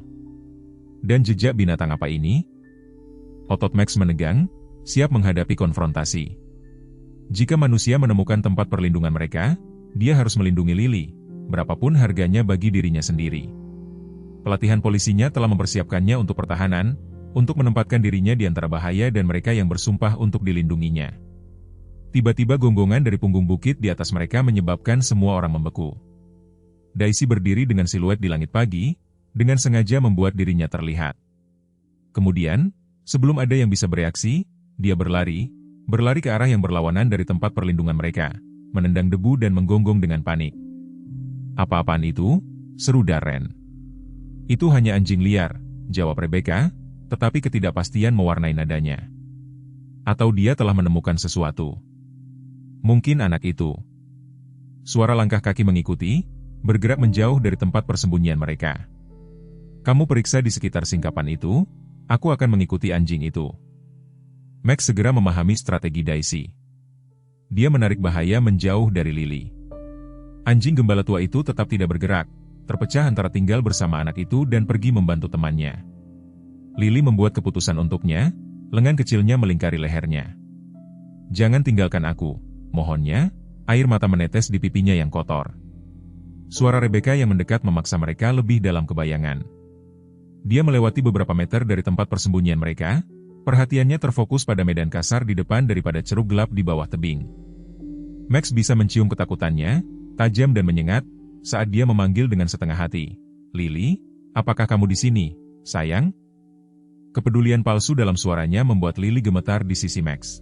Dan jejak binatang apa ini?" Otot Max menegang, siap menghadapi konfrontasi. Jika manusia menemukan tempat perlindungan mereka, dia harus melindungi Lily, berapapun harganya bagi dirinya sendiri. Pelatihan polisinya telah mempersiapkannya untuk pertahanan, untuk menempatkan dirinya di antara bahaya dan mereka yang bersumpah untuk dilindunginya. Tiba-tiba gonggongan dari punggung bukit di atas mereka menyebabkan semua orang membeku. Daisy berdiri dengan siluet di langit pagi, dengan sengaja membuat dirinya terlihat. Kemudian, sebelum ada yang bisa bereaksi, dia berlari ke arah yang berlawanan dari tempat perlindungan mereka, menendang debu dan menggonggong dengan panik. "Apa-apaan itu?" seru Darren. "Itu hanya anjing liar," jawab Rebecca, tetapi ketidakpastian mewarnai nadanya. "Atau dia telah menemukan sesuatu. Mungkin anak itu." Suara langkah kaki mengikuti, bergerak menjauh dari tempat persembunyian mereka. "Kamu periksa di sekitar singkapan itu, aku akan mengikuti anjing itu." Max segera memahami strategi Daisy. Dia menarik bahaya menjauh dari Lily. Anjing gembala tua itu tetap tidak bergerak, terpecah antara tinggal bersama anak itu dan pergi membantu temannya. Lily membuat keputusan untuknya, lengan kecilnya melingkari lehernya. "Jangan tinggalkan aku," mohonnya, air mata menetes di pipinya yang kotor. Suara Rebecca yang mendekat memaksa mereka lebih dalam kebayangan. Dia melewati beberapa meter dari tempat persembunyian mereka, perhatiannya terfokus pada medan kasar di depan daripada ceruk gelap di bawah tebing. Max bisa mencium ketakutannya, tajam dan menyengat, saat dia memanggil dengan setengah hati, "Lily, apakah kamu di sini, sayang?" Kepedulian palsu dalam suaranya membuat Lily gemetar di sisi Max.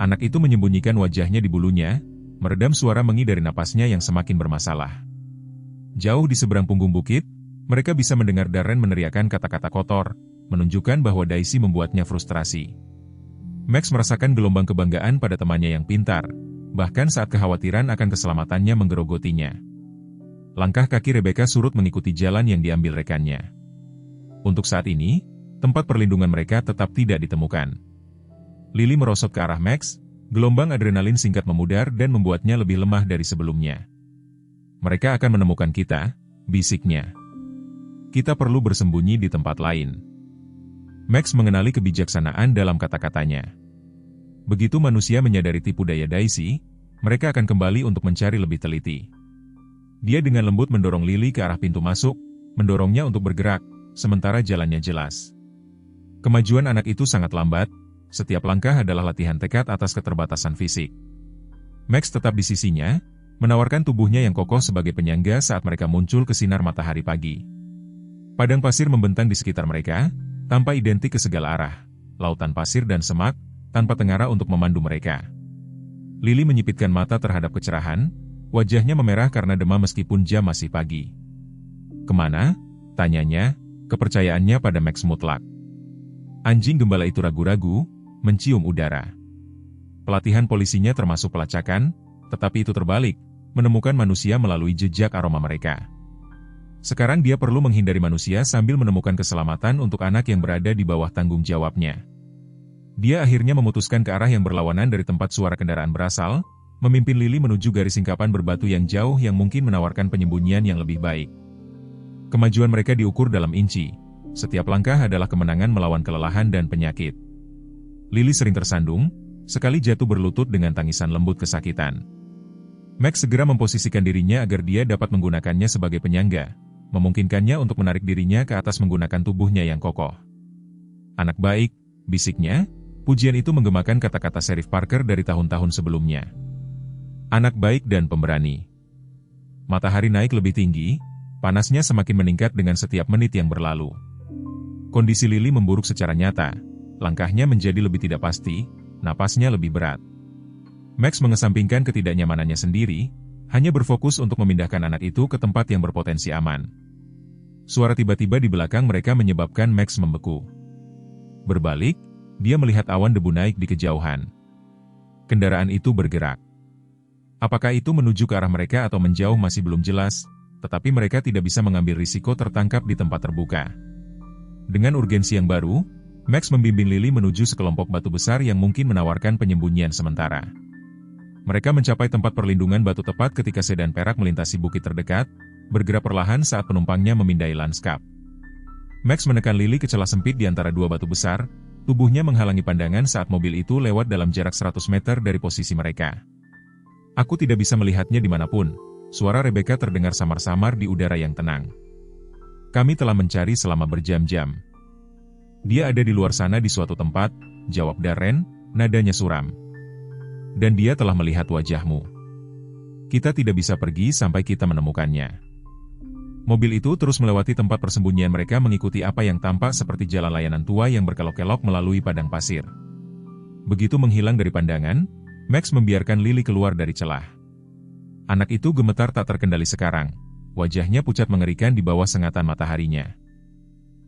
Anak itu menyembunyikan wajahnya di bulunya, meredam suara mengi dari napasnya yang semakin bermasalah. Jauh di seberang punggung bukit, mereka bisa mendengar Darren meneriakkan kata-kata kotor, menunjukkan bahwa Daisy membuatnya frustrasi. Max merasakan gelombang kebanggaan pada temannya yang pintar, bahkan saat kekhawatiran akan keselamatannya menggerogotinya. Langkah kaki Rebecca surut mengikuti jalan yang diambil rekannya. Untuk saat ini, tempat perlindungan mereka tetap tidak ditemukan. Lily merosot ke arah Max, gelombang adrenalin singkat memudar dan membuatnya lebih lemah dari sebelumnya. "Mereka akan menemukan kita," bisiknya. "Kita perlu bersembunyi di tempat lain." Max mengenali kebijaksanaan dalam kata-katanya. Begitu manusia menyadari tipu daya Daisy, mereka akan kembali untuk mencari lebih teliti. Dia dengan lembut mendorong Lily ke arah pintu masuk, mendorongnya untuk bergerak, sementara jalannya jelas. Kemajuan anak itu sangat lambat, setiap langkah adalah latihan tekad atas keterbatasan fisik. Max tetap di sisinya, menawarkan tubuhnya yang kokoh sebagai penyangga saat mereka muncul ke sinar matahari pagi. Padang pasir membentang di sekitar mereka, tanpa identik ke segala arah, lautan pasir dan semak, tanpa tengara untuk memandu mereka. Lily menyipitkan mata terhadap kecerahan, wajahnya memerah karena demam meskipun jam masih pagi. "Kemana?" tanyanya, kepercayaannya pada Max mutlak. Anjing gembala itu ragu-ragu, mencium udara. Pelatihan polisinya termasuk pelacakan, tetapi itu terbalik, menemukan manusia melalui jejak aroma mereka. Sekarang dia perlu menghindari manusia sambil menemukan keselamatan untuk anak yang berada di bawah tanggung jawabnya. Dia akhirnya memutuskan ke arah yang berlawanan dari tempat suara kendaraan berasal, memimpin Lily menuju garis singkapan berbatu yang jauh yang mungkin menawarkan penyembunyian yang lebih baik. Kemajuan mereka diukur dalam inci. Setiap langkah adalah kemenangan melawan kelelahan dan penyakit. Lily sering tersandung, sekali jatuh berlutut dengan tangisan lembut kesakitan. Max segera memposisikan dirinya agar dia dapat menggunakannya sebagai penyangga, memungkinkannya untuk menarik dirinya ke atas menggunakan tubuhnya yang kokoh. "Anak baik," bisiknya. Pujian itu menggemakan kata-kata Sheriff Parker dari tahun-tahun sebelumnya. Anak baik dan pemberani. Matahari naik lebih tinggi, panasnya semakin meningkat dengan setiap menit yang berlalu. Kondisi Lily memburuk secara nyata, langkahnya menjadi lebih tidak pasti, napasnya lebih berat. Max mengesampingkan ketidaknyamanannya sendiri, hanya berfokus untuk memindahkan anak itu ke tempat yang berpotensi aman. Suara tiba-tiba di belakang mereka menyebabkan Max membeku. Berbalik, dia melihat awan debu naik di kejauhan. Kendaraan itu bergerak. Apakah itu menuju ke arah mereka atau menjauh masih belum jelas, tetapi mereka tidak bisa mengambil risiko tertangkap di tempat terbuka. Dengan urgensi yang baru, Max membimbing Lily menuju sekelompok batu besar yang mungkin menawarkan penyembunyian sementara. Mereka mencapai tempat perlindungan batu tepat ketika sedan perak melintasi bukit terdekat, bergerak perlahan saat penumpangnya memindai lanskap. Max menekan Lily ke celah sempit di antara dua batu besar, tubuhnya menghalangi pandangan saat mobil itu lewat dalam jarak 100 meter dari posisi mereka. "Aku tidak bisa melihatnya dimanapun," suara Rebecca terdengar samar-samar di udara yang tenang. "Kami telah mencari selama berjam-jam." "Dia ada di luar sana di suatu tempat," jawab Darren, nadanya suram. "Dan dia telah melihat wajahmu. Kita tidak bisa pergi sampai kita menemukannya." Mobil itu terus melewati tempat persembunyian mereka mengikuti apa yang tampak seperti jalan layanan tua yang berkelok-kelok melalui padang pasir. Begitu menghilang dari pandangan, Max membiarkan Lily keluar dari celah. Anak itu gemetar tak terkendali sekarang, wajahnya pucat mengerikan di bawah sengatan mataharinya.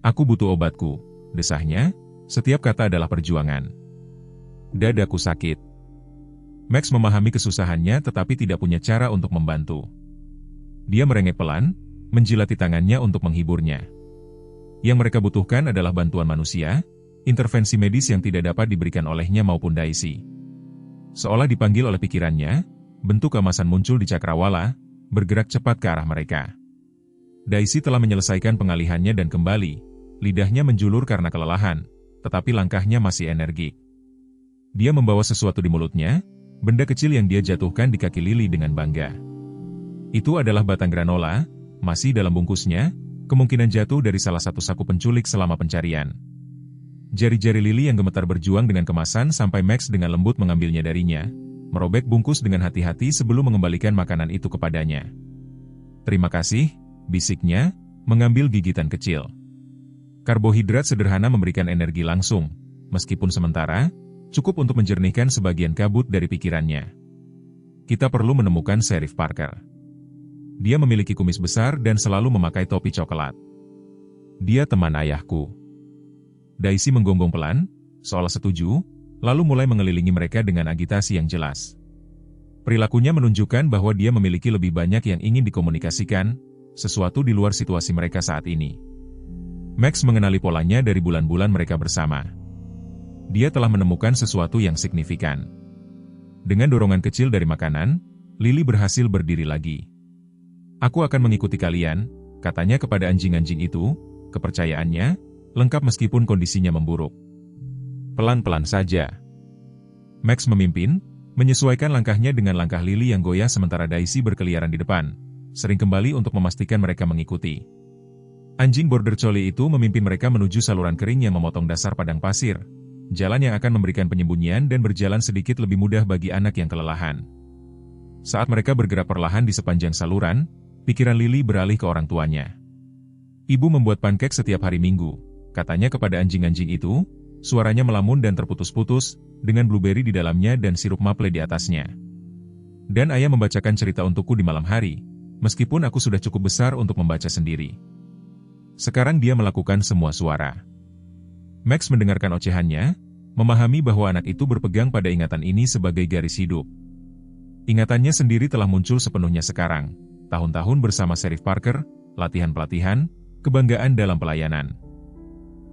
"Aku butuh obatku," desahnya, setiap kata adalah perjuangan. "Dadaku sakit." Max memahami kesusahannya tetapi tidak punya cara untuk membantu. Dia merengek pelan, menjilati tangannya untuk menghiburnya. Yang mereka butuhkan adalah bantuan manusia, intervensi medis yang tidak dapat diberikan olehnya maupun Daisy. Seolah dipanggil oleh pikirannya, bentuk keemasan muncul di cakrawala, bergerak cepat ke arah mereka. Daisy telah menyelesaikan pengalihannya dan kembali, lidahnya menjulur karena kelelahan, tetapi langkahnya masih energik. Dia membawa sesuatu di mulutnya, benda kecil yang dia jatuhkan di kaki Lily dengan bangga. Itu adalah batang granola, masih dalam bungkusnya, kemungkinan jatuh dari salah satu saku penculik selama pencarian. Jari-jari Lily yang gemetar berjuang dengan kemasan sampai Max dengan lembut mengambilnya darinya, merobek bungkus dengan hati-hati sebelum mengembalikan makanan itu kepadanya. "Terima kasih," bisiknya, mengambil gigitan kecil. Karbohidrat sederhana memberikan energi langsung, meskipun sementara, cukup untuk menjernihkan sebagian kabut dari pikirannya. "Kita perlu menemukan Sheriff Parker. Dia memiliki kumis besar dan selalu memakai topi coklat. Dia teman ayahku." Daisy menggonggong pelan, seolah setuju, lalu mulai mengelilingi mereka dengan agitasi yang jelas. Perilakunya menunjukkan bahwa dia memiliki lebih banyak yang ingin dikomunikasikan, sesuatu di luar situasi mereka saat ini. Max mengenali polanya dari bulan-bulan mereka bersama. Dia telah menemukan sesuatu yang signifikan. Dengan dorongan kecil dari makanan, Lily berhasil berdiri lagi. "Aku akan mengikuti kalian," katanya kepada anjing-anjing itu, kepercayaannya, lengkap meskipun kondisinya memburuk. Pelan-pelan saja. Max memimpin, menyesuaikan langkahnya dengan langkah Lily yang goyah sementara Daisy berkeliaran di depan, sering kembali untuk memastikan mereka mengikuti. Anjing border collie itu memimpin mereka menuju saluran kering yang memotong dasar padang pasir, jalan yang akan memberikan penyembunyian dan berjalan sedikit lebih mudah bagi anak yang kelelahan. Saat mereka bergerak perlahan di sepanjang saluran, pikiran Lily beralih ke orang tuanya. Ibu membuat pancake setiap hari Minggu, katanya kepada anjing-anjing itu, suaranya melamun dan terputus-putus, dengan blueberry di dalamnya dan sirup maple di atasnya. Dan ayah membacakan cerita untukku di malam hari, meskipun aku sudah cukup besar untuk membaca sendiri. Sekarang dia melakukan semua suara. Max mendengarkan ocehannya, memahami bahwa anak itu berpegang pada ingatan ini sebagai garis hidup. Ingatannya sendiri telah muncul sepenuhnya sekarang, tahun-tahun bersama Sheriff Parker, latihan-pelatihan, kebanggaan dalam pelayanan.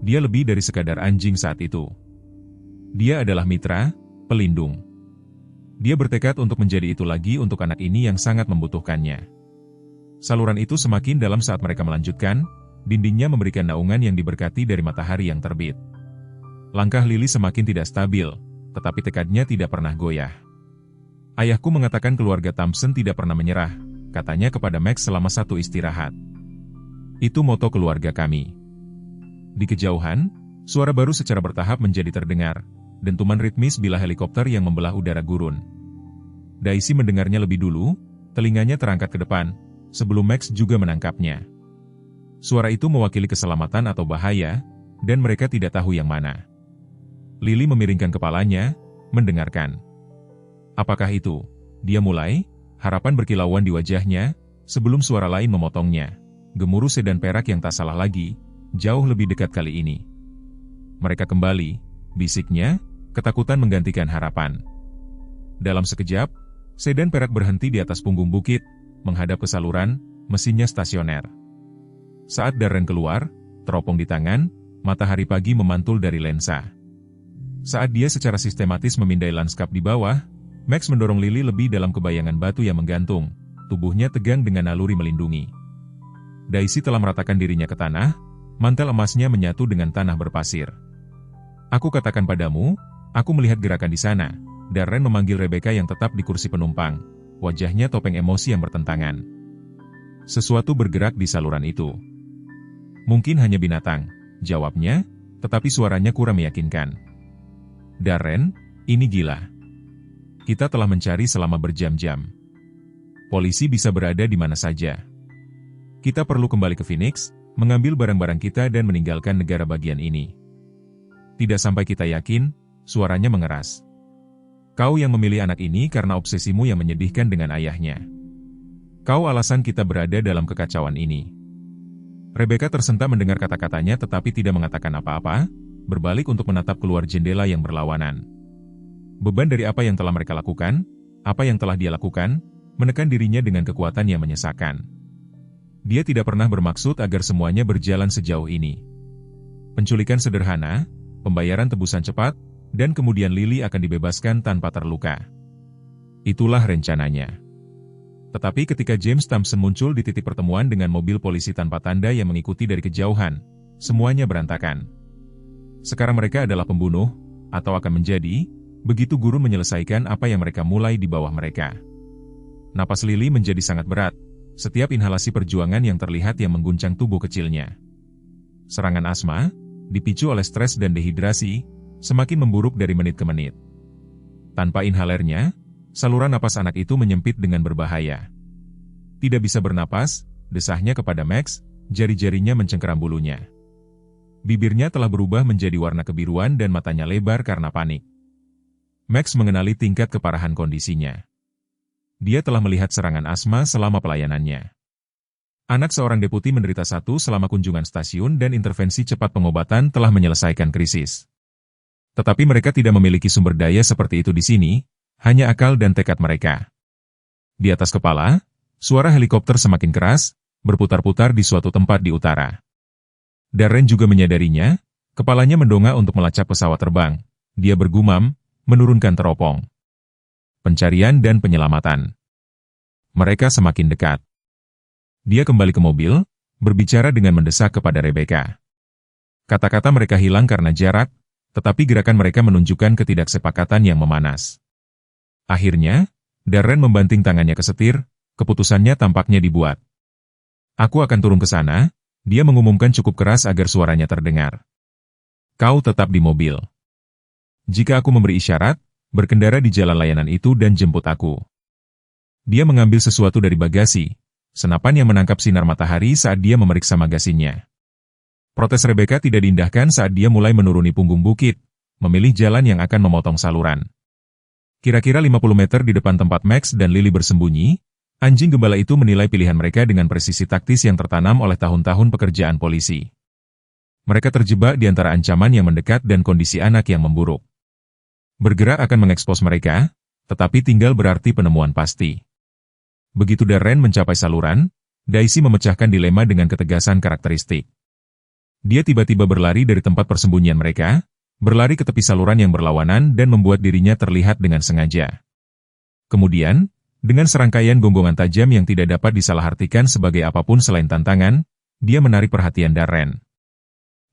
Dia lebih dari sekadar anjing saat itu. Dia adalah mitra, pelindung. Dia bertekad untuk menjadi itu lagi untuk anak ini yang sangat membutuhkannya. Saluran itu semakin dalam saat mereka melanjutkan, dindingnya memberikan naungan yang diberkati dari matahari yang terbit. Langkah Lily semakin tidak stabil, tetapi tekadnya tidak pernah goyah. Ayahku mengatakan keluarga Thompson tidak pernah menyerah, katanya kepada Max selama satu istirahat. Itu moto keluarga kami. Di kejauhan, suara baru secara bertahap menjadi terdengar, dentuman ritmis bila helikopter yang membelah udara gurun. Daisy mendengarnya lebih dulu, telinganya terangkat ke depan, sebelum Max juga menangkapnya. Suara itu mewakili keselamatan atau bahaya, dan mereka tidak tahu yang mana. Lily memiringkan kepalanya, mendengarkan. Apakah itu? Dia mulai, harapan berkilauan di wajahnya, sebelum suara lain memotongnya. Gemuruh sedan perak yang tak salah lagi, jauh lebih dekat kali ini. Mereka kembali, bisiknya, ketakutan menggantikan harapan. Dalam sekejap, sedan perak berhenti di atas punggung bukit, menghadap ke saluran, mesinnya stasioner. Saat Darren keluar, teropong di tangan, matahari pagi memantul dari lensa. Saat dia secara sistematis memindai lanskap di bawah, Max mendorong Lily lebih dalam kebayangan batu yang menggantung, tubuhnya tegang dengan naluri melindungi. Daisy telah meratakan dirinya ke tanah, mantel emasnya menyatu dengan tanah berpasir. Aku katakan padamu, aku melihat gerakan di sana. Darren memanggil Rebecca yang tetap di kursi penumpang, wajahnya topeng emosi yang bertentangan. Sesuatu bergerak di saluran itu. Mungkin hanya binatang, jawabnya, tetapi suaranya kurang meyakinkan. Darren, ini gila. Kita telah mencari selama berjam-jam. Polisi bisa berada di mana saja. Kita perlu kembali ke Phoenix, mengambil barang-barang kita dan meninggalkan negara bagian ini. Tidak sampai kita yakin, suaranya mengeras. Kau yang memilih anak ini karena obsesimu yang menyedihkan dengan ayahnya. Kau alasan kita berada dalam kekacauan ini. Rebecca tersentak mendengar kata-katanya tetapi tidak mengatakan apa-apa, berbalik untuk menatap keluar jendela yang berlawanan. Beban dari apa yang telah mereka lakukan, apa yang telah dia lakukan, menekan dirinya dengan kekuatan yang menyesakan. Dia tidak pernah bermaksud agar semuanya berjalan sejauh ini. Penculikan sederhana, pembayaran tebusan cepat, dan kemudian Lily akan dibebaskan tanpa terluka. Itulah rencananya. Tetapi ketika James Thompson muncul di titik pertemuan dengan mobil polisi tanpa tanda yang mengikuti dari kejauhan, semuanya berantakan. Sekarang mereka adalah pembunuh, atau akan menjadi, begitu guru menyelesaikan apa yang mereka mulai di bawah mereka. Napas Lily menjadi sangat berat, setiap inhalasi perjuangan yang terlihat yang mengguncang tubuh kecilnya. Serangan asma, dipicu oleh stres dan dehidrasi, semakin memburuk dari menit ke menit. Tanpa inhalernya, saluran napas anak itu menyempit dengan berbahaya. Tidak bisa bernapas, desahnya kepada Max, jari-jarinya mencengkeram bulunya. Bibirnya telah berubah menjadi warna kebiruan dan matanya lebar karena panik. Max mengenali tingkat keparahan kondisinya. Dia telah melihat serangan asma selama pelayanannya. Anak seorang deputi menderita satu selama kunjungan stasiun dan intervensi cepat pengobatan telah menyelesaikan krisis. Tetapi mereka tidak memiliki sumber daya seperti itu di sini, hanya akal dan tekad mereka. Di atas kepala, suara helikopter semakin keras, berputar-putar di suatu tempat di utara. Darren juga menyadarinya, kepalanya mendongak untuk melacak pesawat terbang. Dia bergumam, menurunkan teropong. Pencarian dan penyelamatan. Mereka semakin dekat. Dia kembali ke mobil, berbicara dengan mendesak kepada Rebecca. Kata-kata mereka hilang karena jarak, tetapi gerakan mereka menunjukkan ketidaksepakatan yang memanas. Akhirnya, Darren membanting tangannya ke setir, keputusannya tampaknya dibuat. Aku akan turun ke sana, dia mengumumkan cukup keras agar suaranya terdengar. Kau tetap di mobil. Jika aku memberi isyarat, berkendara di jalan layanan itu dan jemput aku. Dia mengambil sesuatu dari bagasi, senapan yang menangkap sinar matahari saat dia memeriksa magasinnya. Protes Rebecca tidak diindahkan saat dia mulai menuruni punggung bukit, memilih jalan yang akan memotong saluran. Kira-kira 50 meter di depan tempat Max dan Lily bersembunyi, anjing gembala itu menilai pilihan mereka dengan presisi taktis yang tertanam oleh tahun-tahun pekerjaan polisi. Mereka terjebak di antara ancaman yang mendekat dan kondisi anak yang memburuk. Bergerak akan mengekspos mereka, tetapi tinggal berarti penemuan pasti. Begitu Darren mencapai saluran, Daisy memecahkan dilema dengan ketegasan karakteristik. Dia tiba-tiba berlari dari tempat persembunyian mereka, berlari ke tepi saluran yang berlawanan dan membuat dirinya terlihat dengan sengaja. Kemudian, dengan serangkaian gonggongan tajam yang tidak dapat disalahartikan sebagai apapun selain tantangan, dia menarik perhatian Darren.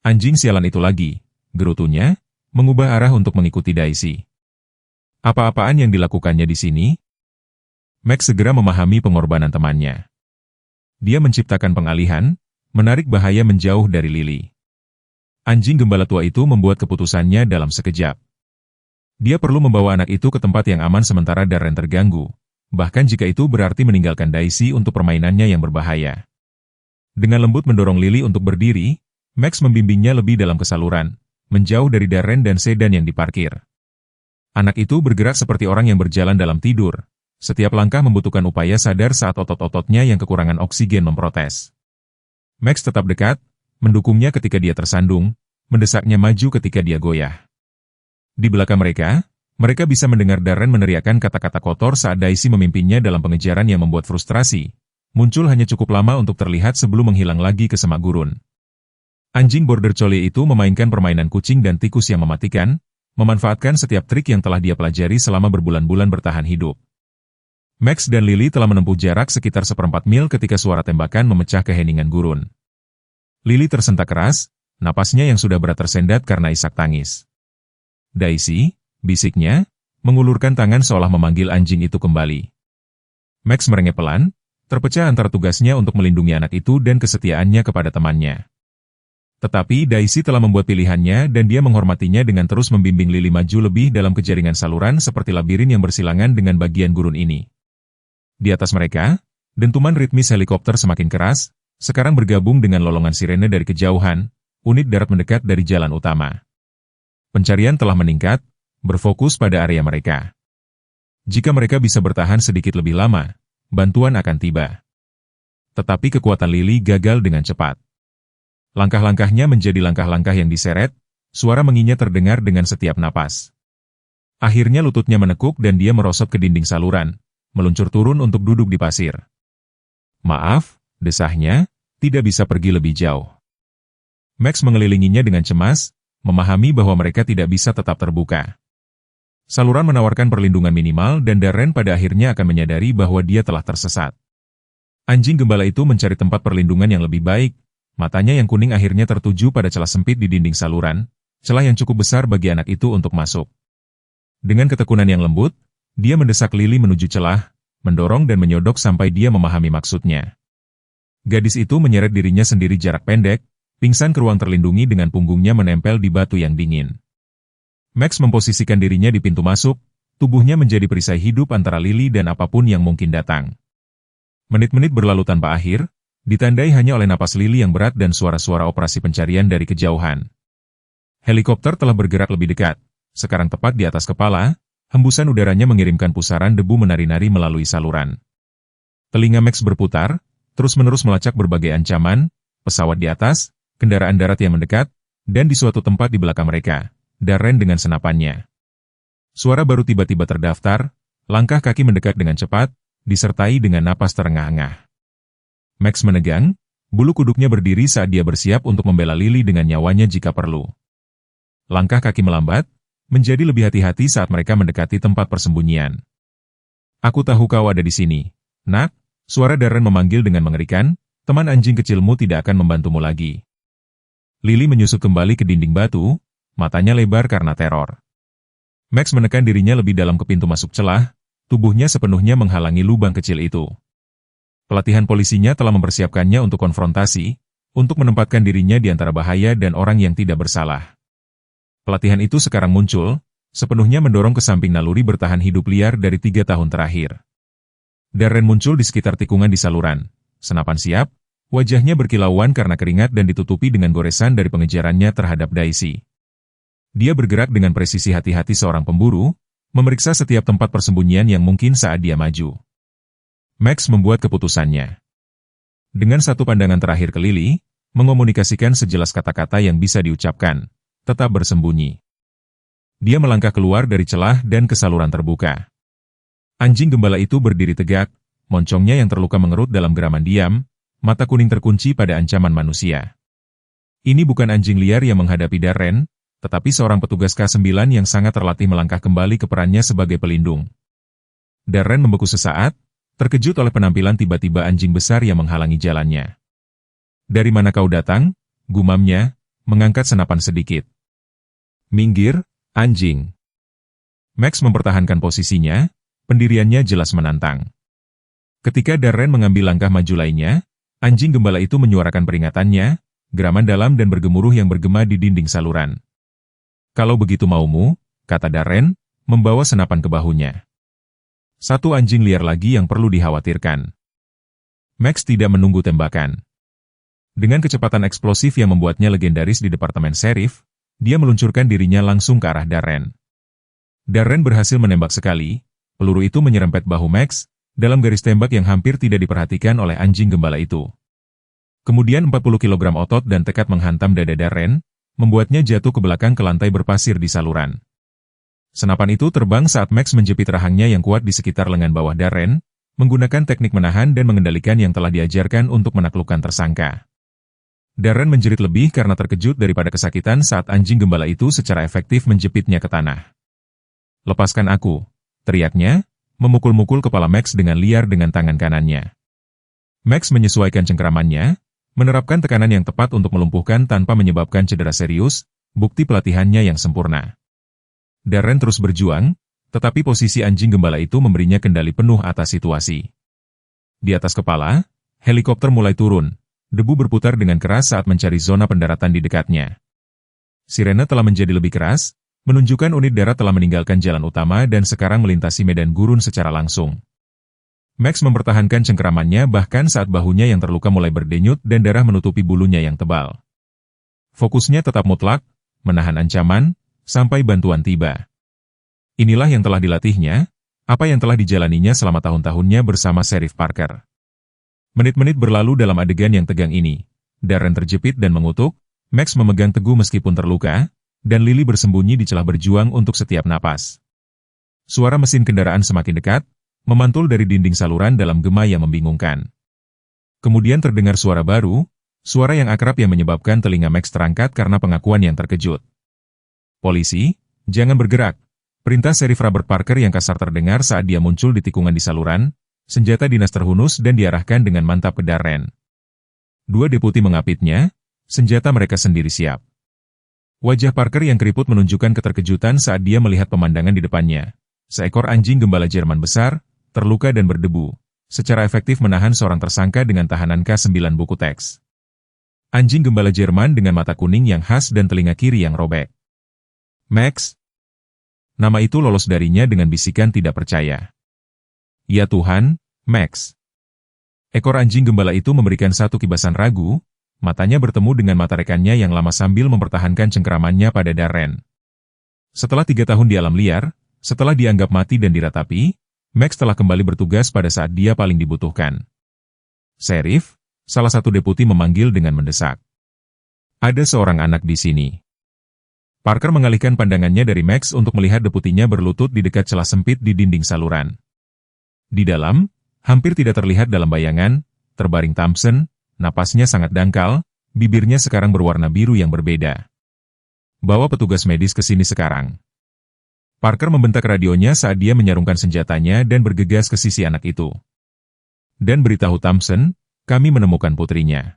Anjing sialan itu lagi, gerutunya, mengubah arah untuk mengikuti Daisy. Apa-apaan yang dilakukannya di sini? Max segera memahami pengorbanan temannya. Dia menciptakan pengalihan, menarik bahaya menjauh dari Lily. Anjing gembala tua itu membuat keputusannya dalam sekejap. Dia perlu membawa anak itu ke tempat yang aman sementara Darren terganggu, bahkan jika itu berarti meninggalkan Daisy untuk permainannya yang berbahaya. Dengan lembut mendorong Lily untuk berdiri, Max membimbingnya lebih dalam ke saluran, menjauh dari Darren dan sedan yang diparkir. Anak itu bergerak seperti orang yang berjalan dalam tidur. Setiap langkah membutuhkan upaya sadar saat otot-ototnya yang kekurangan oksigen memprotes. Max tetap dekat, mendukungnya ketika dia tersandung, mendesaknya maju ketika dia goyah. Di belakang mereka bisa mendengar Darren meneriakkan kata-kata kotor saat Daisy memimpinnya dalam pengejaran yang membuat frustrasi. Muncul hanya cukup lama untuk terlihat sebelum menghilang lagi ke semak gurun. Anjing border collie itu memainkan permainan kucing dan tikus yang mematikan, memanfaatkan setiap trik yang telah dia pelajari selama berbulan-bulan bertahan hidup. Max dan Lily telah menempuh jarak sekitar 1/4 mil ketika suara tembakan memecah keheningan gurun. Lily tersentak keras, napasnya yang sudah berat tersendat karena isak tangis. Daisy, bisiknya, mengulurkan tangan seolah memanggil anjing itu kembali. Max merengek pelan, terpecah antara tugasnya untuk melindungi anak itu dan kesetiaannya kepada temannya. Tetapi Daisy telah membuat pilihannya dan dia menghormatinya dengan terus membimbing Lily maju lebih dalam kejaringan saluran seperti labirin yang bersilangan dengan bagian gurun ini. Di atas mereka, dentuman ritmis helikopter semakin keras, sekarang bergabung dengan lolongan sirene dari kejauhan, unit darat mendekat dari jalan utama. Pencarian telah meningkat, berfokus pada area mereka. Jika mereka bisa bertahan sedikit lebih lama, bantuan akan tiba. Tetapi kekuatan Lily gagal dengan cepat. Langkah-langkahnya menjadi langkah-langkah yang diseret, suara menginya terdengar dengan setiap napas. Akhirnya lututnya menekuk dan dia merosot ke dinding saluran, meluncur turun untuk duduk di pasir. Maaf, desahnya, tidak bisa pergi lebih jauh. Max mengelilinginya dengan cemas, memahami bahwa mereka tidak bisa tetap terbuka. Saluran menawarkan perlindungan minimal dan Darren pada akhirnya akan menyadari bahwa dia telah tersesat. Anjing gembala itu mencari tempat perlindungan yang lebih baik. Matanya yang kuning akhirnya tertuju pada celah sempit di dinding saluran, celah yang cukup besar bagi anak itu untuk masuk. Dengan ketekunan yang lembut, dia mendesak Lily menuju celah, mendorong dan menyodok sampai dia memahami maksudnya. Gadis itu menyeret dirinya sendiri jarak pendek, pingsan ke ruang terlindungi dengan punggungnya menempel di batu yang dingin. Max memposisikan dirinya di pintu masuk, tubuhnya menjadi perisai hidup antara Lily dan apapun yang mungkin datang. Menit-menit berlalu tanpa akhir, ditandai hanya oleh napas Lily yang berat dan suara-suara operasi pencarian dari kejauhan. Helikopter telah bergerak lebih dekat, sekarang tepat di atas kepala, hembusan udaranya mengirimkan pusaran debu menari-nari melalui saluran. Telinga Max berputar, terus-menerus melacak berbagai ancaman, pesawat di atas, kendaraan darat yang mendekat, dan di suatu tempat di belakang mereka, Darren dengan senapannya. Suara baru tiba-tiba terdaftar, langkah kaki mendekat dengan cepat, disertai dengan napas terengah-engah. Max menegang, bulu kuduknya berdiri saat dia bersiap untuk membela Lily dengan nyawanya jika perlu. Langkah kaki melambat, menjadi lebih hati-hati saat mereka mendekati tempat persembunyian. Aku tahu kau ada di sini, nak, suara Darren memanggil dengan mengerikan, teman anjing kecilmu tidak akan membantumu lagi. Lily menyusut kembali ke dinding batu, matanya lebar karena teror. Max menekan dirinya lebih dalam ke pintu masuk celah, tubuhnya sepenuhnya menghalangi lubang kecil itu. Pelatihan polisinya telah mempersiapkannya untuk konfrontasi, untuk menempatkan dirinya di antara bahaya dan orang yang tidak bersalah. Pelatihan itu sekarang muncul, sepenuhnya mendorong ke samping naluri bertahan hidup liar dari 3 tahun terakhir. Darren muncul di sekitar tikungan di saluran. Senapan siap, wajahnya berkilauan karena keringat dan ditutupi dengan goresan dari pengejarannya terhadap Daisy. Dia bergerak dengan presisi hati-hati seorang pemburu, memeriksa setiap tempat persembunyian yang mungkin saat dia maju. Max membuat keputusannya. Dengan satu pandangan terakhir ke Lily, mengomunikasikan sejelas kata-kata yang bisa diucapkan, tetap bersembunyi. Dia melangkah keluar dari celah dan ke saluran terbuka. Anjing gembala itu berdiri tegak, moncongnya yang terluka mengerut dalam geraman diam, mata kuning terkunci pada ancaman manusia. Ini bukan anjing liar yang menghadapi Darren, tetapi seorang petugas K9 yang sangat terlatih melangkah kembali ke perannya sebagai pelindung. Darren membeku sesaat, terkejut oleh penampilan tiba-tiba anjing besar yang menghalangi jalannya. "Dari mana kau datang?" gumamnya, mengangkat senapan sedikit. "Minggir, anjing." Max mempertahankan posisinya, pendiriannya jelas menantang. Ketika Darren mengambil langkah maju lainnya, anjing gembala itu menyuarakan peringatannya, geraman dalam dan bergemuruh yang bergema di dinding saluran. "Kalau begitu maumu," kata Darren, membawa senapan ke bahunya. Satu anjing liar lagi yang perlu dikhawatirkan. Max tidak menunggu tembakan. Dengan kecepatan eksplosif yang membuatnya legendaris di Departemen Sheriff, dia meluncurkan dirinya langsung ke arah Darren. Darren berhasil menembak sekali, peluru itu menyerempet bahu Max, dalam garis tembak yang hampir tidak diperhatikan oleh anjing gembala itu. Kemudian 40 kg otot dan tekad menghantam dada Darren, membuatnya jatuh ke belakang ke lantai berpasir di saluran. Senapan itu terbang saat Max menjepit rahangnya yang kuat di sekitar lengan bawah Darren, menggunakan teknik menahan dan mengendalikan yang telah diajarkan untuk menaklukkan tersangka. Darren menjerit lebih karena terkejut daripada kesakitan saat anjing gembala itu secara efektif menjepitnya ke tanah. "Lepaskan aku," teriaknya, memukul-mukul kepala Max dengan liar dengan tangan kanannya. Max menyesuaikan cengkeramannya, menerapkan tekanan yang tepat untuk melumpuhkan tanpa menyebabkan cedera serius, bukti pelatihannya yang sempurna. Darren terus berjuang, tetapi posisi anjing gembala itu memberinya kendali penuh atas situasi. Di atas kepala, helikopter mulai turun, debu berputar dengan keras saat mencari zona pendaratan di dekatnya. Sirene telah menjadi lebih keras, menunjukkan unit darat telah meninggalkan jalan utama dan sekarang melintasi medan gurun secara langsung. Max mempertahankan cengkeramannya bahkan saat bahunya yang terluka mulai berdenyut dan darah menutupi bulunya yang tebal. Fokusnya tetap mutlak, menahan ancaman, sampai bantuan tiba. Inilah yang telah dilatihnya, apa yang telah dijalaninya selama tahun-tahunnya bersama Sheriff Parker. Menit-menit berlalu dalam adegan yang tegang ini. Darren terjepit dan mengutuk, Max memegang teguh meskipun terluka, dan Lily bersembunyi di celah berjuang untuk setiap napas. Suara mesin kendaraan semakin dekat, memantul dari dinding saluran dalam gema yang membingungkan. Kemudian terdengar suara baru, suara yang akrab yang menyebabkan telinga Max terangkat karena pengakuan yang terkejut. "Polisi, jangan bergerak," perintah Sheriff Robert Parker yang kasar terdengar saat dia muncul di tikungan di saluran, senjata dinas terhunus dan diarahkan dengan mantap ke Darren. Dua deputi mengapitnya, senjata mereka sendiri siap. Wajah Parker yang keriput menunjukkan keterkejutan saat dia melihat pemandangan di depannya. Seekor anjing gembala Jerman besar, terluka dan berdebu, secara efektif menahan seorang tersangka dengan tahanan K9 buku teks. Anjing gembala Jerman dengan mata kuning yang khas dan telinga kiri yang robek. "Max." Nama itu lolos darinya dengan bisikan tidak percaya. "Ya Tuhan, Max." Ekor anjing gembala itu memberikan satu kibasan ragu, matanya bertemu dengan mata rekannya yang lama sambil mempertahankan cengkeramannya pada Darren. Setelah 3 tahun di alam liar, setelah dianggap mati dan diratapi, Max telah kembali bertugas pada saat dia paling dibutuhkan. "Sheriff," salah satu deputi memanggil dengan mendesak. "Ada seorang anak di sini." Parker mengalihkan pandangannya dari Max untuk melihat deputinya berlutut di dekat celah sempit di dinding saluran. Di dalam, hampir tidak terlihat dalam bayangan, terbaring Thompson, napasnya sangat dangkal, bibirnya sekarang berwarna biru yang berbeda. "Bawa petugas medis ke sini sekarang." Parker membentak radionya saat dia menyarungkan senjatanya dan bergegas ke sisi anak itu. "Dan beritahu Thompson, kami menemukan putrinya."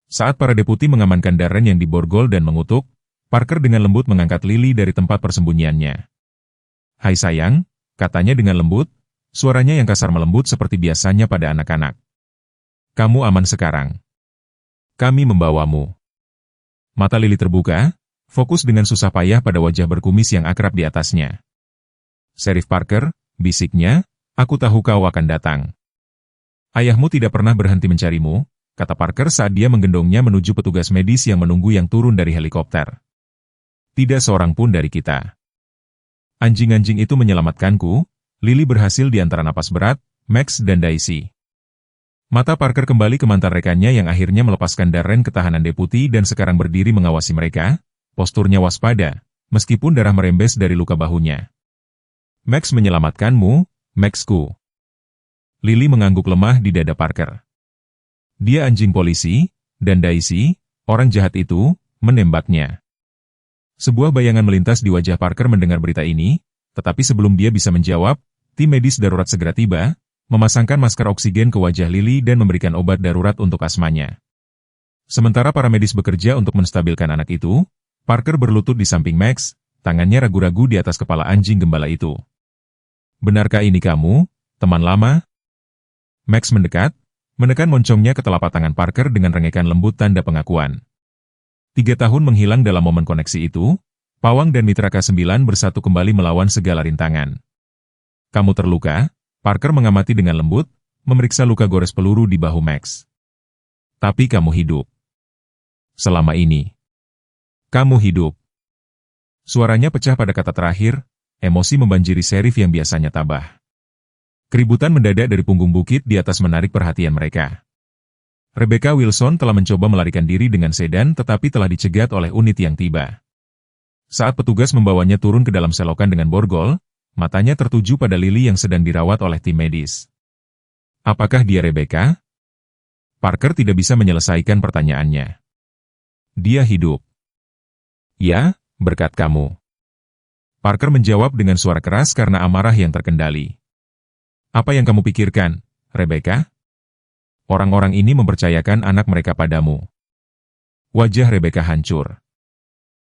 Saat para deputi mengamankan Darren yang diborgol dan mengutuk, Parker dengan lembut mengangkat Lily dari tempat persembunyiannya. "Hai sayang," katanya dengan lembut, suaranya yang kasar melembut seperti biasanya pada anak-anak. Kamu aman sekarang. Kami membawamu. Mata Lily terbuka, fokus dengan susah payah pada wajah berkumis yang akrab di atasnya. Sheriff Parker, bisiknya, aku tahu kau akan datang. Ayahmu tidak pernah berhenti mencarimu, kata Parker saat dia menggendongnya menuju petugas medis yang menunggu yang turun dari helikopter. Tidak seorang pun dari kita. Anjing-anjing itu menyelamatkanku. Lily berhasil di antara napas berat, Max dan Daisy. Mata Parker kembali ke mantan rekannya yang akhirnya melepaskan Darren ke tahanan deputi dan sekarang berdiri mengawasi mereka, posturnya waspada, meskipun darah merembes dari luka bahunya. Max menyelamatkanmu, Maxku. Lily mengangguk lemah di dada Parker. Dia anjing polisi, dan Daisy, orang jahat itu, menembaknya. Sebuah bayangan melintas di wajah Parker mendengar berita ini, tetapi sebelum dia bisa menjawab, tim medis darurat segera tiba, memasangkan masker oksigen ke wajah Lily dan memberikan obat darurat untuk asmanya. Sementara para medis bekerja untuk menstabilkan anak itu, Parker berlutut di samping Max, tangannya ragu-ragu di atas kepala anjing gembala itu. Benarkah ini kamu, teman lama? Max mendekat, menekan moncongnya ke telapak tangan Parker dengan rengekan lembut tanda pengakuan. 3 tahun menghilang dalam momen koneksi itu, Pawang dan Mitra K9 bersatu kembali melawan segala rintangan. Kamu terluka? Parker mengamati dengan lembut, memeriksa luka gores peluru di bahu Max. Tapi kamu hidup. Selama ini. Kamu hidup. Suaranya pecah pada kata terakhir, emosi membanjiri Sheriff yang biasanya tabah. Keributan mendadak dari punggung bukit di atas menarik perhatian mereka. Rebecca Wilson telah mencoba melarikan diri dengan sedan tetapi telah dicegat oleh unit yang tiba. Saat petugas membawanya turun ke dalam selokan dengan borgol, matanya tertuju pada Lily yang sedang dirawat oleh tim medis. Apakah dia Rebecca? Parker tidak bisa menyelesaikan pertanyaannya. Dia hidup. Ya, berkat kamu. Parker menjawab dengan suara keras karena amarah yang terkendali. Apa yang kamu pikirkan, Rebecca? Orang-orang ini mempercayakan anak mereka padamu. Wajah Rebecca hancur.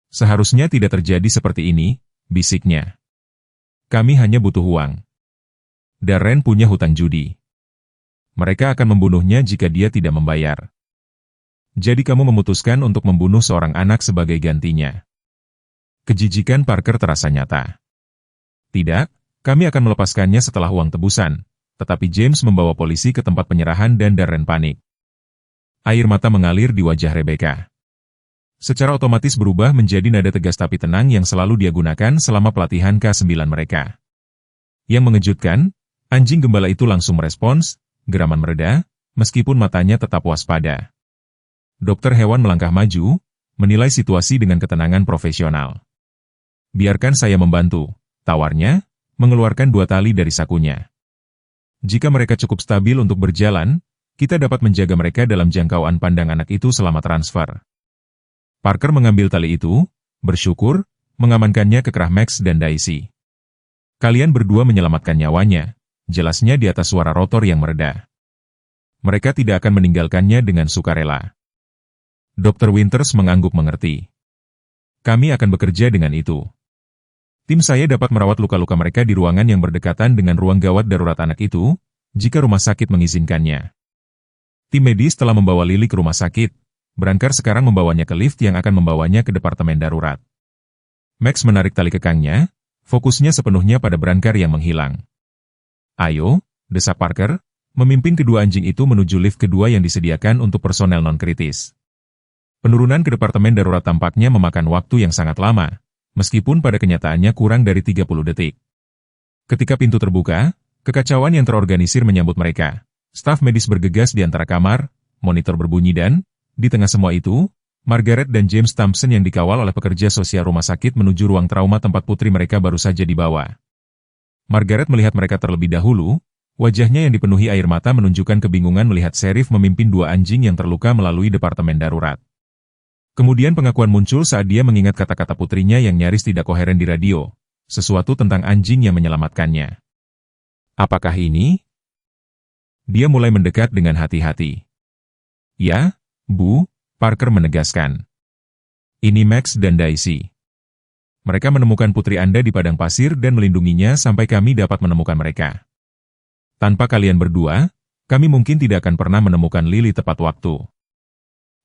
Seharusnya tidak terjadi seperti ini, bisiknya. Kami hanya butuh uang. Darren punya hutang judi. Mereka akan membunuhnya jika dia tidak membayar. Jadi kamu memutuskan untuk membunuh seorang anak sebagai gantinya. Kejijikan Parker terasa nyata. Tidak, kami akan melepaskannya setelah uang tebusan, tetapi James membawa polisi ke tempat penyerahan dan Darren panik. Air mata mengalir di wajah Rebecca. Secara otomatis berubah menjadi nada tegas tapi tenang yang selalu dia gunakan selama pelatihan K9 mereka. Yang mengejutkan, anjing gembala itu langsung merespons, geraman mereda, meskipun matanya tetap waspada. Dokter hewan melangkah maju, menilai situasi dengan ketenangan profesional. Biarkan saya membantu, tawarnya, mengeluarkan 2 tali dari sakunya. Jika mereka cukup stabil untuk berjalan, kita dapat menjaga mereka dalam jangkauan pandang anak itu selama transfer. Parker mengambil tali itu, bersyukur, mengamankannya ke kerah Max dan Daisy. Kalian berdua menyelamatkan nyawanya, jelasnya di atas suara rotor yang mereda. Mereka tidak akan meninggalkannya dengan sukarela. Dr. Winters mengangguk mengerti. Kami akan bekerja dengan itu. Tim saya dapat merawat luka-luka mereka di ruangan yang berdekatan dengan ruang gawat darurat anak itu, jika rumah sakit mengizinkannya. Tim medis telah membawa Lily ke rumah sakit. Brancar sekarang membawanya ke lift yang akan membawanya ke departemen darurat. Max menarik tali kekangnya, fokusnya sepenuhnya pada Brancar yang menghilang. Ayo, desak Parker, memimpin kedua anjing itu menuju lift kedua yang disediakan untuk personel non-kritis. Penurunan ke departemen darurat tampaknya memakan waktu yang sangat lama, meskipun pada kenyataannya kurang dari 30 detik. Ketika pintu terbuka, kekacauan yang terorganisir menyambut mereka. Staf medis bergegas di antara kamar, monitor berbunyi dan, di tengah semua itu, Margaret dan James Thompson yang dikawal oleh pekerja sosial rumah sakit menuju ruang trauma tempat putri mereka baru saja dibawa. Margaret melihat mereka terlebih dahulu, wajahnya yang dipenuhi air mata menunjukkan kebingungan melihat Sheriff memimpin 2 anjing yang terluka melalui departemen darurat. Kemudian pengakuan muncul saat dia mengingat kata-kata putrinya yang nyaris tidak koheren di radio, sesuatu tentang anjing yang menyelamatkannya. Apakah ini? Dia mulai mendekat dengan hati-hati. Ya, Bu, Parker menegaskan. Ini Max dan Daisy. Mereka menemukan putri Anda di padang pasir dan melindunginya sampai kami dapat menemukan mereka. Tanpa kalian berdua, kami mungkin tidak akan pernah menemukan Lily tepat waktu.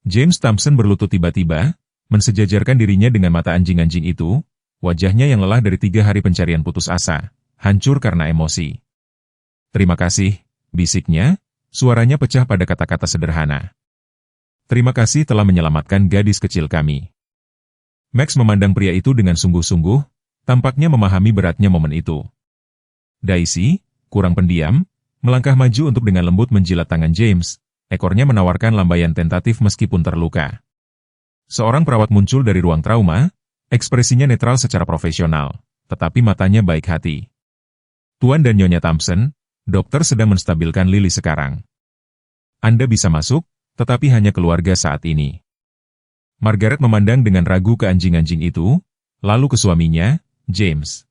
James Thompson berlutut tiba-tiba, mensejajarkan dirinya dengan mata anjing-anjing itu, wajahnya yang lelah dari 3 hari pencarian putus asa, hancur karena emosi. Terima kasih, bisiknya, suaranya pecah pada kata-kata sederhana. Terima kasih telah menyelamatkan gadis kecil kami. Max memandang pria itu dengan sungguh-sungguh, tampaknya memahami beratnya momen itu. Daisy, kurang pendiam, melangkah maju untuk dengan lembut menjilat tangan James, ekornya menawarkan lambaian tentatif meskipun terluka. Seorang perawat muncul dari ruang trauma, ekspresinya netral secara profesional, tetapi matanya baik hati. Tuan dan Nyonya Thompson, dokter sedang menstabilkan Lily sekarang. Anda bisa masuk, tetapi hanya keluarga saat ini. Margaret memandang dengan ragu ke anjing-anjing itu, lalu ke suaminya, James.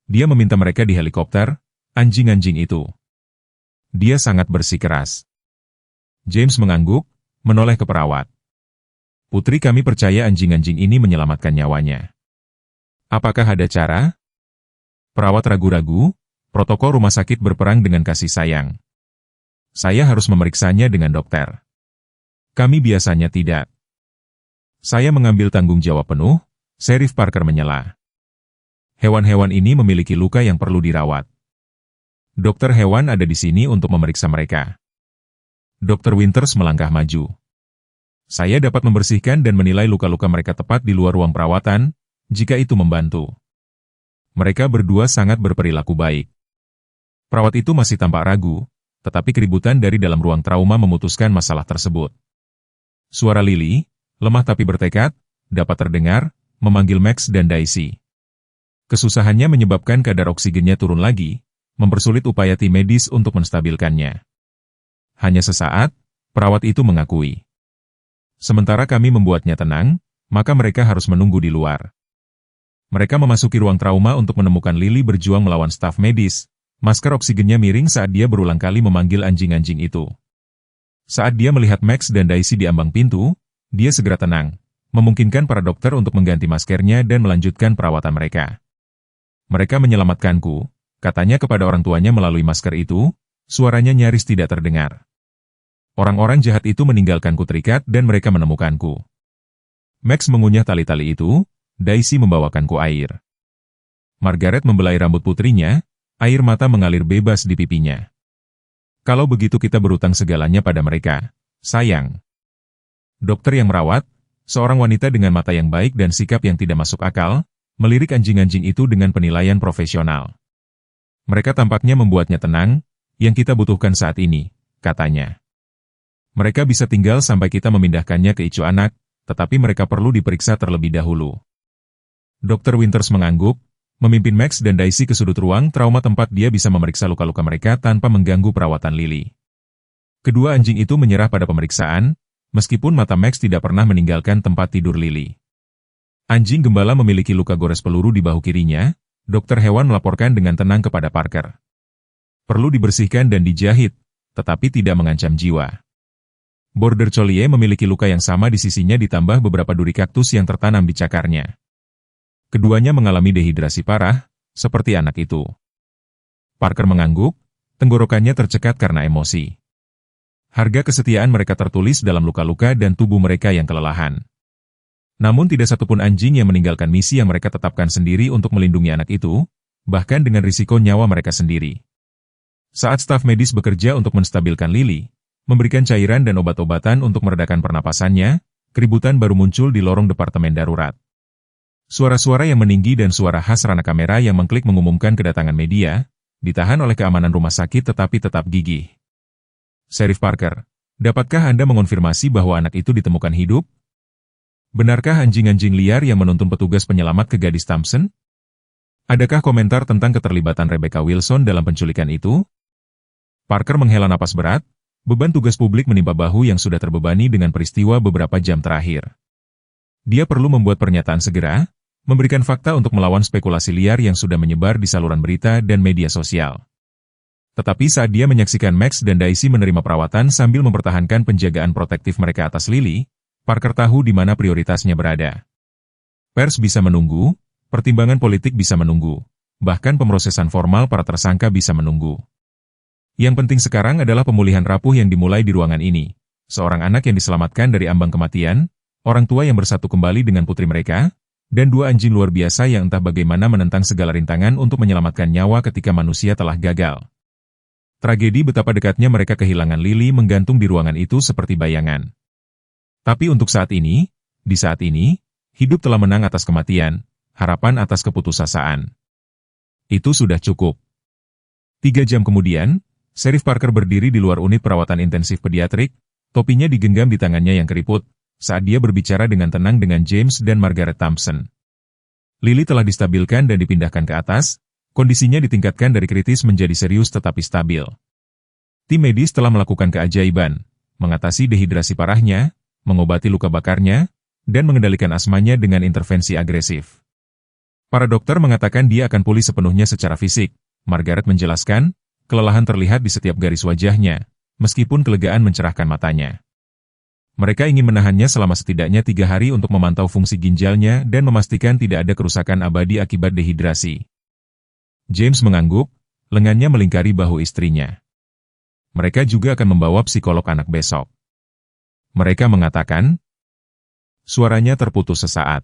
Dia meminta mereka di helikopter, anjing-anjing itu. Dia sangat bersikeras. James mengangguk, menoleh ke perawat. Putri kami percaya anjing-anjing ini menyelamatkan nyawanya. Apakah ada cara? Perawat ragu-ragu, protokol rumah sakit berperang dengan kasih sayang. Saya harus memeriksanya dengan dokter. Kami biasanya tidak. Saya mengambil tanggung jawab penuh, Sheriff Parker menyela. Hewan-hewan ini memiliki luka yang perlu dirawat. Dokter hewan ada di sini untuk memeriksa mereka. Dr. Winters melangkah maju. Saya dapat membersihkan dan menilai luka-luka mereka tepat di luar ruang perawatan, jika itu membantu. Mereka berdua sangat berperilaku baik. Perawat itu masih tampak ragu, tetapi keributan dari dalam ruang trauma memutuskan masalah tersebut. Suara Lily, lemah tapi bertekad, dapat terdengar, memanggil Max dan Daisy. Kesusahannya menyebabkan kadar oksigennya turun lagi, mempersulit upaya tim medis untuk menstabilkannya. Hanya sesaat, perawat itu mengakui. Sementara kami membuatnya tenang, maka mereka harus menunggu di luar. Mereka memasuki ruang trauma untuk menemukan Lily berjuang melawan staf medis. Masker oksigennya miring saat dia berulang kali memanggil anjing-anjing itu. Saat dia melihat Max dan Daisy di ambang pintu, dia segera tenang, memungkinkan para dokter untuk mengganti maskernya dan melanjutkan perawatan mereka. Mereka menyelamatkanku, katanya kepada orang tuanya melalui masker itu, suaranya nyaris tidak terdengar. Orang-orang jahat itu meninggalkanku terikat dan mereka menemukanku. Max mengunyah tali-tali itu, Daisy membawakanku air. Margaret membelai rambut putrinya, air mata mengalir bebas di pipinya. Kalau begitu kita berutang segalanya pada mereka, sayang. Dokter yang merawat, seorang wanita dengan mata yang baik dan sikap yang tidak masuk akal, melirik anjing-anjing itu dengan penilaian profesional. Mereka tampaknya membuatnya tenang, yang kita butuhkan saat ini, katanya. Mereka bisa tinggal sampai kita memindahkannya ke icu anak, tetapi mereka perlu diperiksa terlebih dahulu. Dr. Winters mengangguk, memimpin Max dan Daisy ke sudut ruang trauma tempat dia bisa memeriksa luka-luka mereka tanpa mengganggu perawatan Lily. Kedua anjing itu menyerah pada pemeriksaan, meskipun mata Max tidak pernah meninggalkan tempat tidur Lily. Anjing gembala memiliki luka gores peluru di bahu kirinya, dokter hewan melaporkan dengan tenang kepada Parker. Perlu dibersihkan dan dijahit, tetapi tidak mengancam jiwa. Border Collie memiliki luka yang sama di sisinya ditambah beberapa duri kaktus yang tertanam di cakarnya. Keduanya mengalami dehidrasi parah, seperti anak itu. Parker mengangguk, tenggorokannya tercekat karena emosi. Harga kesetiaan mereka tertulis dalam luka-luka dan tubuh mereka yang kelelahan. Namun tidak satupun anjing yang meninggalkan misi yang mereka tetapkan sendiri untuk melindungi anak itu, bahkan dengan risiko nyawa mereka sendiri. Saat staf medis bekerja untuk menstabilkan Lily, memberikan cairan dan obat-obatan untuk meredakan pernapasannya, keributan baru muncul di lorong departemen darurat. Suara-suara yang meninggi dan suara khas rana kamera yang mengklik mengumumkan kedatangan media, ditahan oleh keamanan rumah sakit tetapi tetap gigih. Sheriff Parker, dapatkah Anda mengonfirmasi bahwa anak itu ditemukan hidup? Benarkah anjing-anjing liar yang menuntun petugas penyelamat ke gadis Thompson? Adakah komentar tentang keterlibatan Rebecca Wilson dalam penculikan itu? Parker menghela napas berat, beban tugas publik menimpa bahu yang sudah terbebani dengan peristiwa beberapa jam terakhir. Dia perlu membuat pernyataan segera, memberikan fakta untuk melawan spekulasi liar yang sudah menyebar di saluran berita dan media sosial. Tetapi saat dia menyaksikan Max dan Daisy menerima perawatan sambil mempertahankan penjagaan protektif mereka atas Lily, Parker tahu di mana prioritasnya berada. Pers bisa menunggu, pertimbangan politik bisa menunggu, bahkan pemrosesan formal para tersangka bisa menunggu. Yang penting sekarang adalah pemulihan rapuh yang dimulai di ruangan ini. Seorang anak yang diselamatkan dari ambang kematian, orang tua yang bersatu kembali dengan putri mereka, dan dua anjing luar biasa yang entah bagaimana menentang segala rintangan untuk menyelamatkan nyawa ketika manusia telah gagal. Tragedi betapa dekatnya mereka kehilangan Lily menggantung di ruangan itu seperti bayangan. Tapi untuk saat ini, di saat ini, hidup telah menang atas kematian, harapan atas keputusasaan. Itu sudah cukup. 3 jam kemudian, Sheriff Parker berdiri di luar unit perawatan intensif pediatrik, topinya digenggam di tangannya yang keriput, saat dia berbicara dengan tenang dengan James dan Margaret Thompson. Lily telah distabilkan dan dipindahkan ke atas, kondisinya ditingkatkan dari kritis menjadi serius tetapi stabil. Tim medis telah melakukan keajaiban, mengatasi dehidrasi parahnya, mengobati luka bakarnya, dan mengendalikan asmanya dengan intervensi agresif. Para dokter mengatakan dia akan pulih sepenuhnya secara fisik. Margaret menjelaskan, kelelahan terlihat di setiap garis wajahnya, meskipun kelegaan mencerahkan matanya. Mereka ingin menahannya selama setidaknya 3 hari untuk memantau fungsi ginjalnya dan memastikan tidak ada kerusakan abadi akibat dehidrasi. James mengangguk, lengannya melingkari bahu istrinya. Mereka juga akan membawa psikolog anak besok. Mereka mengatakan, suaranya terputus sesaat.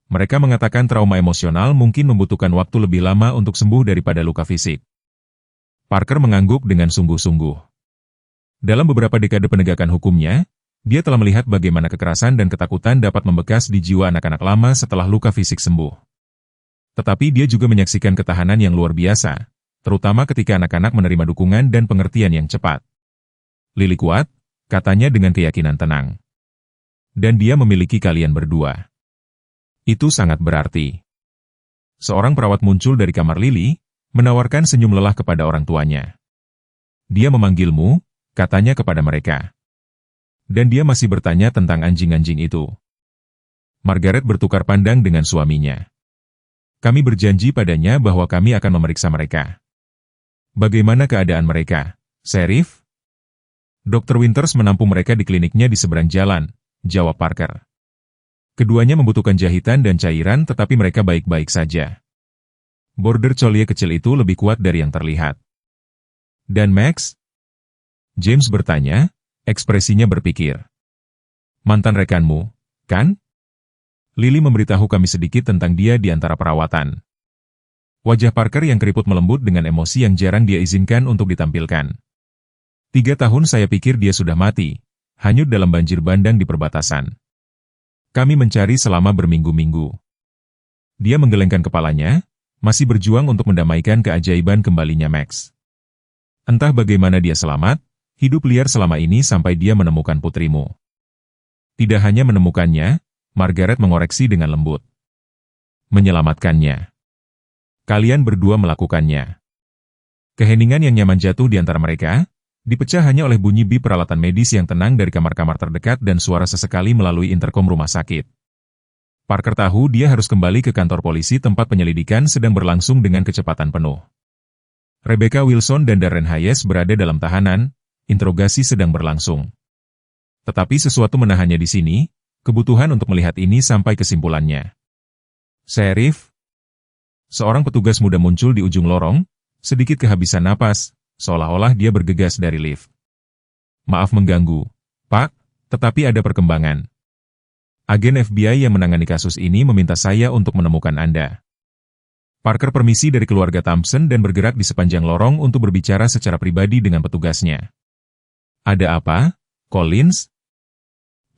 Mereka mengatakan trauma emosional mungkin membutuhkan waktu lebih lama untuk sembuh daripada luka fisik. Parker mengangguk dengan sungguh-sungguh. Dalam beberapa dekade penegakan hukumnya, dia telah melihat bagaimana kekerasan dan ketakutan dapat membekas di jiwa anak-anak lama setelah luka fisik sembuh. Tetapi dia juga menyaksikan ketahanan yang luar biasa, terutama ketika anak-anak menerima dukungan dan pengertian yang cepat. Lily kuat, katanya dengan keyakinan tenang. Dan dia memiliki kalian berdua. Itu sangat berarti. Seorang perawat muncul dari kamar Lily, menawarkan senyum lelah kepada orang tuanya. Dia memanggilmu, katanya kepada mereka. Dan dia masih bertanya tentang anjing-anjing itu. Margaret bertukar pandang dengan suaminya. Kami berjanji padanya bahwa kami akan memeriksa mereka. Bagaimana keadaan mereka, Sheriff? Dr. Winters menampung mereka di kliniknya di seberang jalan, jawab Parker. Keduanya membutuhkan jahitan dan cairan tetapi mereka baik-baik saja. Border Collie kecil itu lebih kuat dari yang terlihat. Dan Max? James bertanya, ekspresinya berpikir. Mantan rekanmu, kan? Lily memberitahu kami sedikit tentang dia di antara perawatan. Wajah Parker yang keriput melembut dengan emosi yang jarang dia izinkan untuk ditampilkan. 3 tahun saya pikir dia sudah mati, hanyut dalam banjir bandang di perbatasan. Kami mencari selama berminggu-minggu. Dia menggelengkan kepalanya, masih berjuang untuk mendamaikan keajaiban kembalinya Max. Entah bagaimana dia selamat, hidup liar selama ini sampai dia menemukan putrimu. Tidak hanya menemukannya, Margaret mengoreksi dengan lembut. Menyelamatkannya. Kalian berdua melakukannya. Keheningan yang nyaman jatuh di antara mereka, dipecah hanya oleh bunyi bip peralatan medis yang tenang dari kamar-kamar terdekat dan suara sesekali melalui interkom rumah sakit. Parker tahu dia harus kembali ke kantor polisi tempat penyelidikan sedang berlangsung dengan kecepatan penuh. Rebecca Wilson dan Darren Hayes berada dalam tahanan, interogasi sedang berlangsung. Tetapi sesuatu menahannya di sini, kebutuhan untuk melihat ini sampai kesimpulannya. Sheriff? Seorang petugas muda muncul di ujung lorong, sedikit kehabisan napas, seolah-olah dia bergegas dari lift. Maaf mengganggu, Pak, tetapi ada perkembangan. Agen FBI yang menangani kasus ini meminta saya untuk menemukan Anda. Parker permisi dari keluarga Thompson dan bergerak di sepanjang lorong untuk berbicara secara pribadi dengan petugasnya. Ada apa, Collins?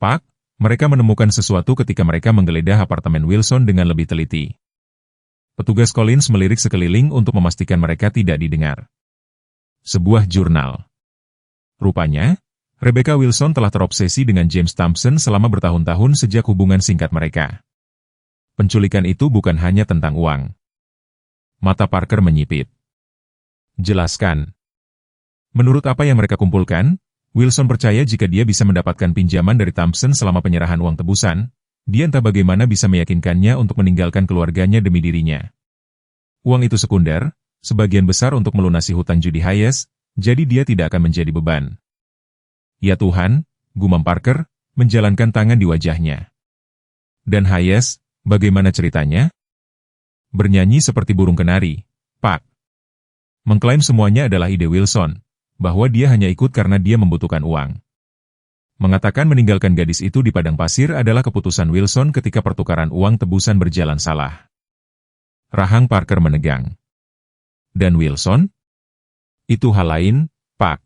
Pak, mereka menemukan sesuatu ketika mereka menggeledah apartemen Wilson dengan lebih teliti. Petugas Collins melirik sekeliling untuk memastikan mereka tidak didengar. Sebuah jurnal. Rupanya, Rebecca Wilson telah terobsesi dengan James Thompson selama bertahun-tahun sejak hubungan singkat mereka. Penculikan itu bukan hanya tentang uang. Mata Parker menyipit. Jelaskan. Menurut apa yang mereka kumpulkan, Wilson percaya jika dia bisa mendapatkan pinjaman dari Thompson selama penyerahan uang tebusan, dia entah bagaimana bisa meyakinkannya untuk meninggalkan keluarganya demi dirinya. Uang itu sekunder, sebagian besar untuk melunasi hutang judi Hayes, jadi dia tidak akan menjadi beban. Ya Tuhan, gumam Parker, menjalankan tangan di wajahnya. Dan Hayes, bagaimana ceritanya? Bernyanyi seperti burung kenari, Pak. Mengklaim semuanya adalah ide Wilson, bahwa dia hanya ikut karena dia membutuhkan uang. Mengatakan meninggalkan gadis itu di padang pasir adalah keputusan Wilson ketika pertukaran uang tebusan berjalan salah. Rahang Parker menegang. Dan Wilson? Itu hal lain, Pak.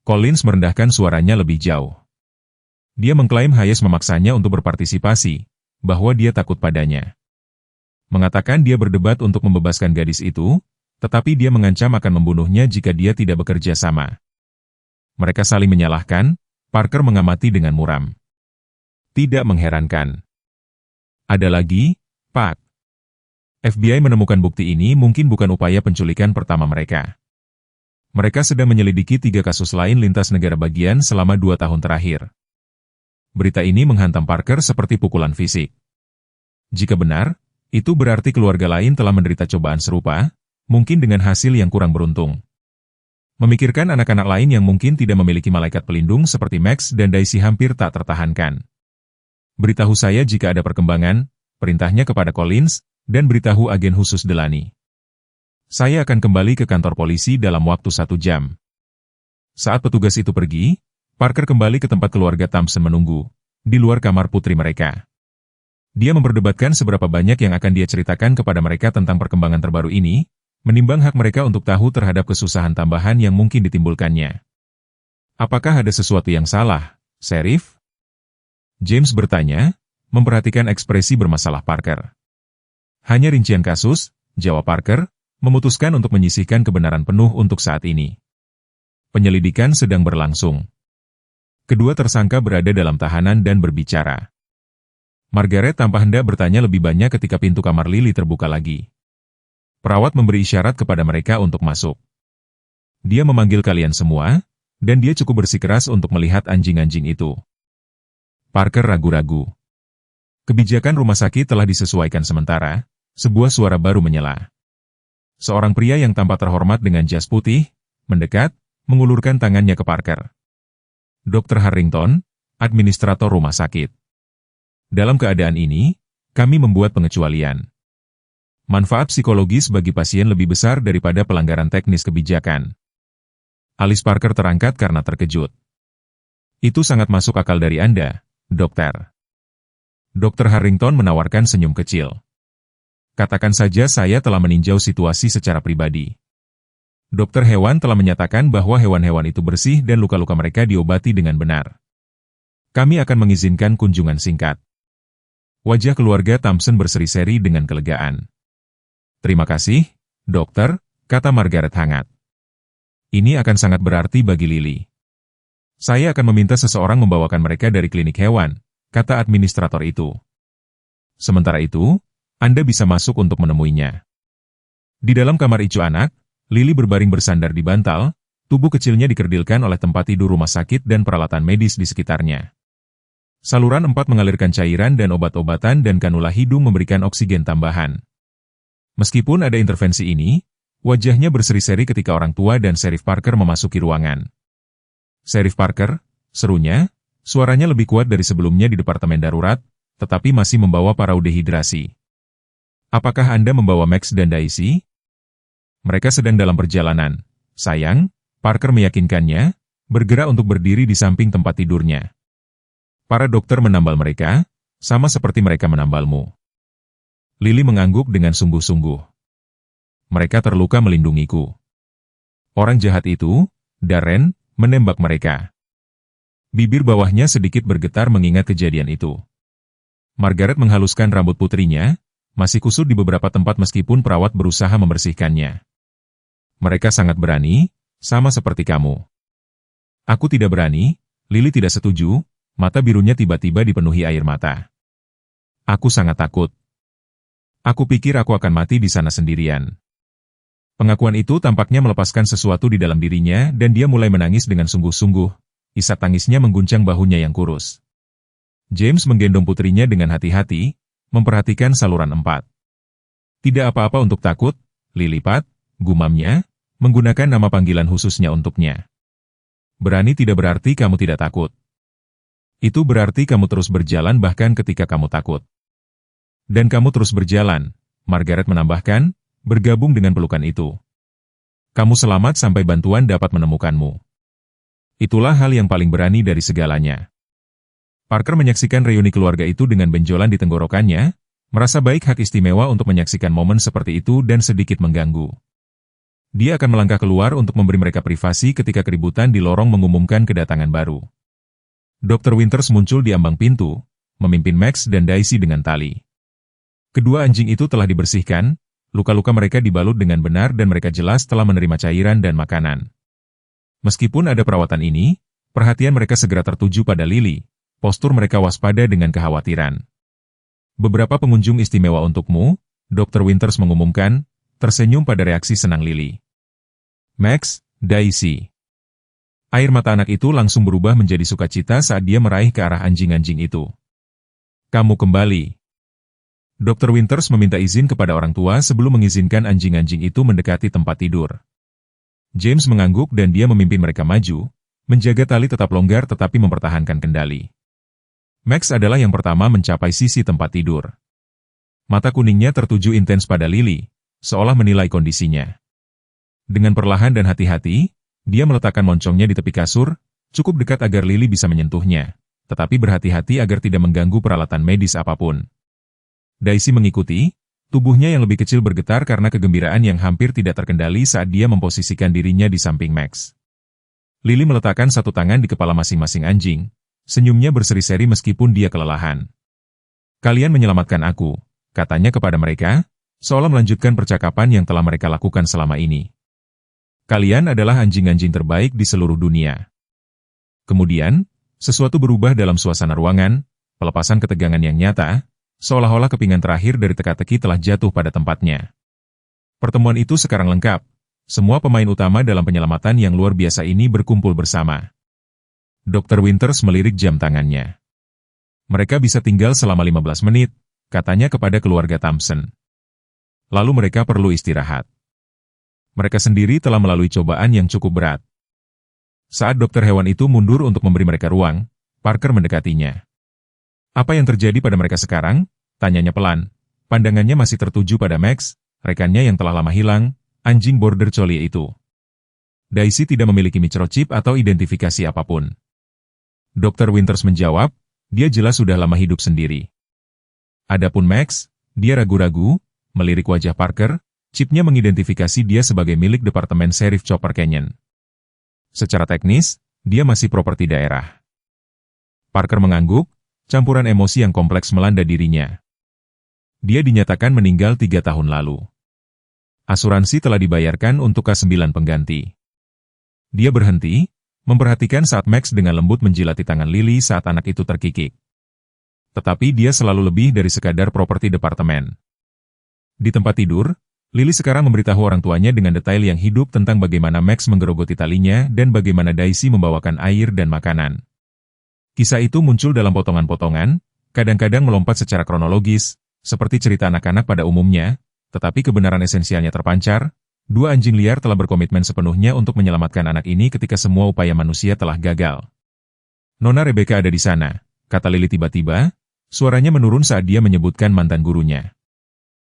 Collins merendahkan suaranya lebih jauh. Dia mengklaim Hayes memaksanya untuk berpartisipasi, bahwa dia takut padanya. Mengatakan dia berdebat untuk membebaskan gadis itu, tetapi dia mengancam akan membunuhnya jika dia tidak bekerja sama. Mereka saling menyalahkan. Parker mengamati dengan muram. Tidak mengherankan. Ada lagi, Pak. FBI menemukan bukti ini mungkin bukan upaya penculikan pertama mereka. Mereka sedang menyelidiki 3 kasus lain lintas negara bagian selama 2 tahun terakhir. Berita ini menghantam Parker seperti pukulan fisik. Jika benar, itu berarti keluarga lain telah menderita cobaan serupa, mungkin dengan hasil yang kurang beruntung. Memikirkan anak-anak lain yang mungkin tidak memiliki malaikat pelindung seperti Max dan Daisy hampir tak tertahankan. Beritahu saya jika ada perkembangan, perintahnya kepada Collins, dan beritahu agen khusus Delany. Saya akan kembali ke kantor polisi dalam waktu 1 jam. Saat petugas itu pergi, Parker kembali ke tempat keluarga Thompson menunggu, di luar kamar putri mereka. Dia memperdebatkan seberapa banyak yang akan dia ceritakan kepada mereka tentang perkembangan terbaru ini, menimbang hak mereka untuk tahu terhadap kesusahan tambahan yang mungkin ditimbulkannya. Apakah ada sesuatu yang salah, Sheriff? James bertanya, memperhatikan ekspresi bermasalah Parker. Hanya rincian kasus, jawab Parker, memutuskan untuk menyisihkan kebenaran penuh untuk saat ini. Penyelidikan sedang berlangsung. Kedua tersangka berada dalam tahanan dan berbicara. Margaret tanpa hendak bertanya lebih banyak ketika pintu kamar Lily terbuka lagi. Perawat memberi isyarat kepada mereka untuk masuk. Dia memanggil kalian semua, dan dia cukup bersikeras untuk melihat anjing-anjing itu. Parker ragu-ragu. Kebijakan rumah sakit telah disesuaikan sementara, sebuah suara baru menyela. Seorang pria yang tampak terhormat dengan jas putih, mendekat, mengulurkan tangannya ke Parker. Dr. Harrington, administrator rumah sakit. Dalam keadaan ini, kami membuat pengecualian. Manfaat psikologis bagi pasien lebih besar daripada pelanggaran teknis kebijakan. Alis Parker terangkat karena terkejut. Itu sangat masuk akal dari Anda, dokter. Dr. Harrington menawarkan senyum kecil. Katakan saja saya telah meninjau situasi secara pribadi. Dokter hewan telah menyatakan bahwa hewan-hewan itu bersih dan luka-luka mereka diobati dengan benar. Kami akan mengizinkan kunjungan singkat. Wajah keluarga Thompson berseri-seri dengan kelegaan. Terima kasih, dokter, kata Margaret hangat. Ini akan sangat berarti bagi Lily. Saya akan meminta seseorang membawakan mereka dari klinik hewan, kata administrator itu. Sementara itu, Anda bisa masuk untuk menemuinya. Di dalam kamar icu anak, Lily berbaring bersandar di bantal, tubuh kecilnya dikerdilkan oleh tempat tidur rumah sakit dan peralatan medis di sekitarnya. Saluran 4 mengalirkan cairan dan obat-obatan dan kanula hidung memberikan oksigen tambahan. Meskipun ada intervensi ini, wajahnya berseri-seri ketika orang tua dan Sheriff Parker memasuki ruangan. Sheriff Parker, serunya, suaranya lebih kuat dari sebelumnya di departemen darurat, tetapi masih membawa parau dehidrasi. Apakah Anda membawa Max dan Daisy? Mereka sedang dalam perjalanan. Sayang, Parker meyakinkannya, bergerak untuk berdiri di samping tempat tidurnya. Para dokter menambal mereka, sama seperti mereka menambalmu. Lily mengangguk dengan sungguh-sungguh. Mereka terluka melindungiku. Orang jahat itu, Darren, menembak mereka. Bibir bawahnya sedikit bergetar mengingat kejadian itu. Margaret menghaluskan rambut putrinya, masih kusut di beberapa tempat meskipun perawat berusaha membersihkannya. Mereka sangat berani, sama seperti kamu. Aku tidak berani, Lily tidak setuju, mata birunya tiba-tiba dipenuhi air mata. Aku sangat takut. Aku pikir aku akan mati di sana sendirian. Pengakuan itu tampaknya melepaskan sesuatu di dalam dirinya dan dia mulai menangis dengan sungguh-sungguh. Isak tangisnya mengguncang bahunya yang kurus. James menggendong putrinya dengan hati-hati, memperhatikan saluran 4. Tidak apa-apa untuk takut, Lilipat, gumamnya, menggunakan nama panggilan khususnya untuknya. Berani tidak berarti kamu tidak takut. Itu berarti kamu terus berjalan bahkan ketika kamu takut. Dan kamu terus berjalan, Margaret menambahkan, bergabung dengan pelukan itu. Kamu selamat sampai bantuan dapat menemukanmu. Itulah hal yang paling berani dari segalanya. Parker menyaksikan reuni keluarga itu dengan benjolan di tenggorokannya, merasa baik hak istimewa untuk menyaksikan momen seperti itu dan sedikit mengganggu. Dia akan melangkah keluar untuk memberi mereka privasi ketika keributan di lorong mengumumkan kedatangan baru. Dr. Winters muncul di ambang pintu, memimpin Max dan Daisy dengan tali. Kedua anjing itu telah dibersihkan, luka-luka mereka dibalut dengan benar dan mereka jelas telah menerima cairan dan makanan. Meskipun ada perawatan ini, perhatian mereka segera tertuju pada Lily, postur mereka waspada dengan kekhawatiran. Beberapa pengunjung istimewa untukmu, Dr. Winters mengumumkan, tersenyum pada reaksi senang Lily. Max, Daisy. Air mata anak itu langsung berubah menjadi sukacita saat dia meraih ke arah anjing-anjing itu. Kamu kembali. Dr. Winters meminta izin kepada orang tua sebelum mengizinkan anjing-anjing itu mendekati tempat tidur. James mengangguk dan dia memimpin mereka maju, menjaga tali tetap longgar tetapi mempertahankan kendali. Max adalah yang pertama mencapai sisi tempat tidur. Mata kuningnya tertuju intens pada Lily, seolah menilai kondisinya. Dengan perlahan dan hati-hati, dia meletakkan moncongnya di tepi kasur, cukup dekat agar Lily bisa menyentuhnya, tetapi berhati-hati agar tidak mengganggu peralatan medis apapun. Daisy mengikuti, tubuhnya yang lebih kecil bergetar karena kegembiraan yang hampir tidak terkendali saat dia memposisikan dirinya di samping Max. Lily meletakkan satu tangan di kepala masing-masing anjing, senyumnya berseri-seri meskipun dia kelelahan. Kalian menyelamatkan aku, katanya kepada mereka, seolah melanjutkan percakapan yang telah mereka lakukan selama ini. Kalian adalah anjing-anjing terbaik di seluruh dunia. Kemudian, sesuatu berubah dalam suasana ruangan, pelepasan ketegangan yang nyata, seolah-olah kepingan terakhir dari teka-teki telah jatuh pada tempatnya. Pertemuan itu sekarang lengkap. Semua pemain utama dalam penyelamatan yang luar biasa ini berkumpul bersama. Dr. Winters melirik jam tangannya. Mereka bisa tinggal selama 15 menit, katanya kepada keluarga Thompson. Lalu mereka perlu istirahat. Mereka sendiri telah melalui cobaan yang cukup berat. Saat dokter hewan itu mundur untuk memberi mereka ruang, Parker mendekatinya. Apa yang terjadi pada mereka sekarang? Tanyanya pelan. Pandangannya masih tertuju pada Max, rekannya yang telah lama hilang, anjing border collie itu. Daisy tidak memiliki microchip atau identifikasi apapun. Dr. Winters menjawab, dia jelas sudah lama hidup sendiri. Adapun Max, dia ragu-ragu, melirik wajah Parker, chipnya mengidentifikasi dia sebagai milik Departemen Sheriff Chopper Canyon. Secara teknis, dia masih properti daerah. Parker mengangguk, campuran emosi yang kompleks melanda dirinya. Dia dinyatakan meninggal 3 tahun lalu. Asuransi telah dibayarkan untuk K9 pengganti. Dia berhenti, memperhatikan saat Max dengan lembut menjilati tangan Lily saat anak itu terkikik. Tetapi dia selalu lebih dari sekadar properti departemen. Di tempat tidur, Lily sekarang memberitahu orang tuanya dengan detail yang hidup tentang bagaimana Max menggerogoti talinya dan bagaimana Daisy membawakan air dan makanan. Kisah itu muncul dalam potongan-potongan, kadang-kadang melompat secara kronologis, seperti cerita anak-anak pada umumnya, tetapi kebenaran esensialnya terpancar. Dua anjing liar telah berkomitmen sepenuhnya untuk menyelamatkan anak ini ketika semua upaya manusia telah gagal. Nona Rebecca ada di sana, kata Lily tiba-tiba, suaranya menurun saat dia menyebutkan mantan gurunya.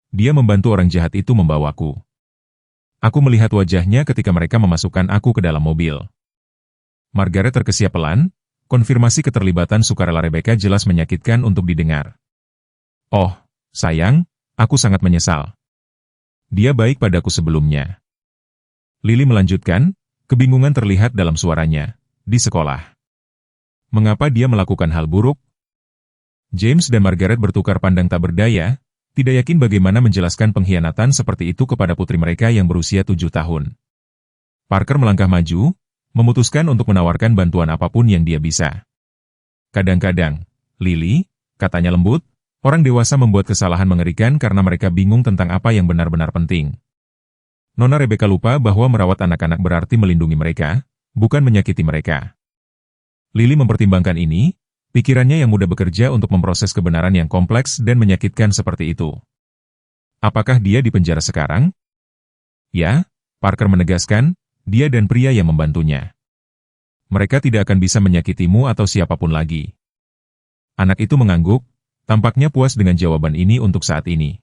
Dia membantu orang jahat itu membawaku. Aku melihat wajahnya ketika mereka memasukkan aku ke dalam mobil. Margaret terkesiap pelan. Konfirmasi keterlibatan sukarela Rebecca jelas menyakitkan untuk didengar. Oh, sayang, aku sangat menyesal. Dia baik padaku sebelumnya. Lily melanjutkan, kebingungan terlihat dalam suaranya, di sekolah. Mengapa dia melakukan hal buruk? James dan Margaret bertukar pandang tak berdaya, tidak yakin bagaimana menjelaskan pengkhianatan seperti itu kepada putri mereka yang berusia 7 tahun. Parker melangkah maju, memutuskan untuk menawarkan bantuan apapun yang dia bisa. Kadang-kadang, Lily, katanya lembut, orang dewasa membuat kesalahan mengerikan karena mereka bingung tentang apa yang benar-benar penting. Nona Rebecca lupa bahwa merawat anak-anak berarti melindungi mereka, bukan menyakiti mereka. Lily mempertimbangkan ini, pikirannya yang mudah bekerja untuk memproses kebenaran yang kompleks dan menyakitkan seperti itu. Apakah dia di penjara sekarang? Ya, Parker menegaskan, dia dan pria yang membantunya. Mereka tidak akan bisa menyakitimu atau siapapun lagi. Anak itu mengangguk, tampaknya puas dengan jawaban ini untuk saat ini.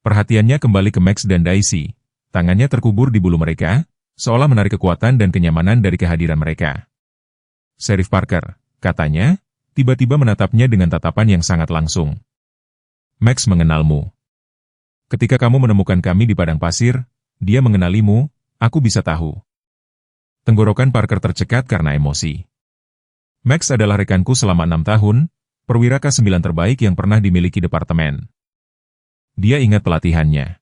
Perhatiannya kembali ke Max dan Daisy, Tangannya terkubur di bulu mereka, seolah menarik kekuatan dan kenyamanan dari kehadiran mereka. "Sheriff Parker," katanya, tiba-tiba menatapnya dengan tatapan yang sangat langsung. "Max mengenalmu. Ketika kamu menemukan kami di padang pasir, dia mengenalimu, aku bisa tahu." Tenggorokan Parker tercekat karena emosi. "Max adalah rekanku selama 6 tahun, perwira K9 terbaik yang pernah dimiliki departemen. Dia ingat pelatihannya."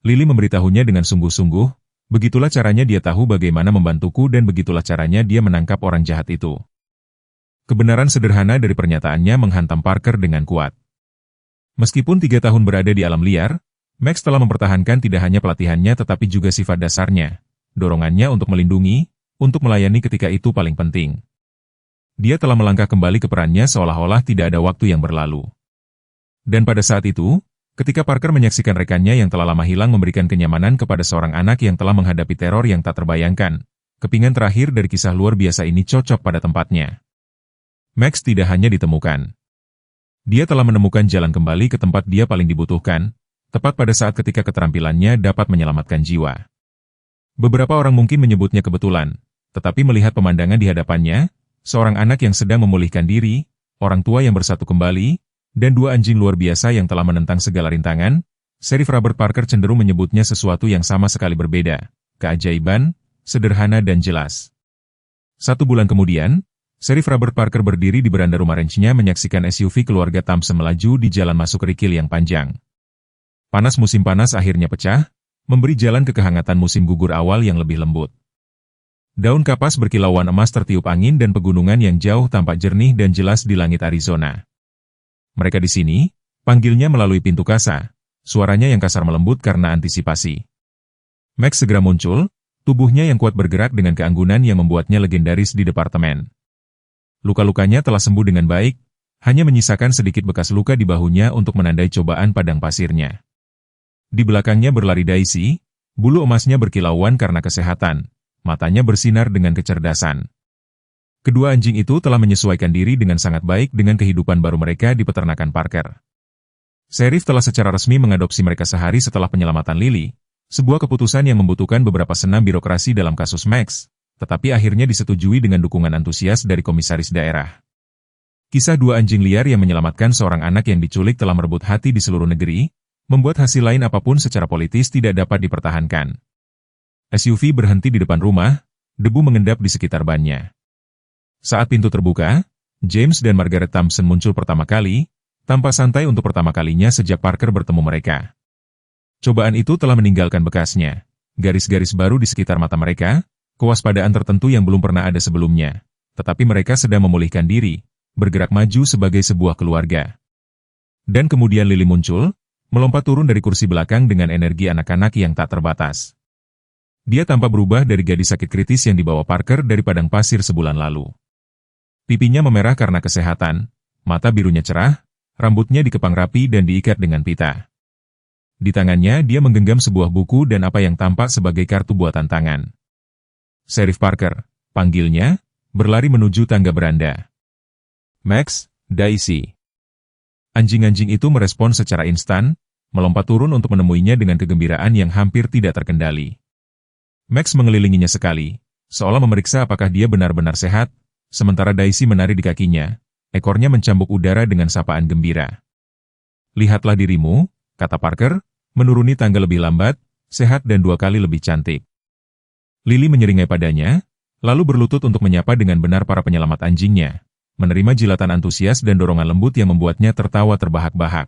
Lily memberitahunya dengan sungguh-sungguh, begitulah caranya dia tahu bagaimana membantuku dan begitulah caranya dia menangkap orang jahat itu. Kebenaran sederhana dari pernyataannya menghantam Parker dengan kuat. Meskipun 3 tahun berada di alam liar, Max telah mempertahankan tidak hanya pelatihannya tetapi juga sifat dasarnya, dorongannya untuk melindungi, untuk melayani ketika itu paling penting. Dia telah melangkah kembali ke perannya seolah-olah tidak ada waktu yang berlalu. Dan pada saat itu, ketika Parker menyaksikan rekannya yang telah lama hilang memberikan kenyamanan kepada seorang anak yang telah menghadapi teror yang tak terbayangkan, kepingan terakhir dari kisah luar biasa ini cocok pada tempatnya. Max tidak hanya ditemukan. Dia telah menemukan jalan kembali ke tempat dia paling dibutuhkan, tepat pada saat ketika keterampilannya dapat menyelamatkan jiwa. Beberapa orang mungkin menyebutnya kebetulan, tetapi melihat pemandangan di hadapannya, seorang anak yang sedang memulihkan diri, orang tua yang bersatu kembali, dan 2 anjing luar biasa yang telah menentang segala rintangan, Sheriff Robert Parker cenderung menyebutnya sesuatu yang sama sekali berbeda, keajaiban, sederhana dan jelas. 1 bulan kemudian, Sheriff Robert Parker berdiri di beranda rumah ranch-nya menyaksikan SUV keluarga Thompson melaju di jalan masuk kerikil yang panjang. Panas musim panas akhirnya pecah, memberi jalan ke kehangatan musim gugur awal yang lebih lembut. Daun kapas berkilauan emas tertiup angin dan pegunungan yang jauh tampak jernih dan jelas di langit Arizona. "Mereka di sini," panggilnya melalui pintu kasa, suaranya yang kasar melembut karena antisipasi. Max segera muncul, tubuhnya yang kuat bergerak dengan keanggunan yang membuatnya legendaris di departemen. Luka-lukanya telah sembuh dengan baik, hanya menyisakan sedikit bekas luka di bahunya untuk menandai cobaan padang pasirnya. Di belakangnya berlari Daisy, bulu emasnya berkilauan karena kesehatan, matanya bersinar dengan kecerdasan. Kedua anjing itu telah menyesuaikan diri dengan sangat baik dengan kehidupan baru mereka di peternakan Parker. Sheriff telah secara resmi mengadopsi mereka sehari setelah penyelamatan Lily, sebuah keputusan yang membutuhkan beberapa senam birokrasi dalam kasus Max, tetapi akhirnya disetujui dengan dukungan antusias dari komisaris daerah. Kisah 2 anjing liar yang menyelamatkan seorang anak yang diculik telah merebut hati di seluruh negeri, membuat hasil lain apapun secara politis tidak dapat dipertahankan. SUV berhenti di depan rumah, debu mengendap di sekitar bannya. Saat pintu terbuka, James dan Margaret Thompson muncul pertama kali, tanpa santai untuk pertama kalinya sejak Parker bertemu mereka. Cobaan itu telah meninggalkan bekasnya, garis-garis baru di sekitar mata mereka, kewaspadaan tertentu yang belum pernah ada sebelumnya, tetapi mereka sedang memulihkan diri, bergerak maju sebagai sebuah keluarga. Dan kemudian Lily muncul, melompat turun dari kursi belakang dengan energi anak-anak yang tak terbatas. Dia tampak berubah dari gadis sakit kritis yang dibawa Parker dari padang pasir sebulan lalu. Pipinya memerah karena kesehatan, mata birunya cerah, rambutnya dikepang rapi dan diikat dengan pita. Di tangannya dia menggenggam sebuah buku dan apa yang tampak sebagai kartu buatan tangan. "Sheriff Parker," panggilnya, berlari menuju tangga beranda. "Max, Daisy." Anjing-anjing itu merespon secara instan, melompat turun untuk menemuinya dengan kegembiraan yang hampir tidak terkendali. Max mengelilinginya sekali, seolah memeriksa apakah dia benar-benar sehat, sementara Daisy menari di kakinya, ekornya mencambuk udara dengan sapaan gembira. "Lihatlah dirimu," kata Parker, menuruni tangga lebih lambat, sehat dan 2 kali lebih cantik. Lily menyeringai padanya, lalu berlutut untuk menyapa dengan benar para penyelamat anjingnya, menerima jilatan antusias dan dorongan lembut yang membuatnya tertawa terbahak-bahak.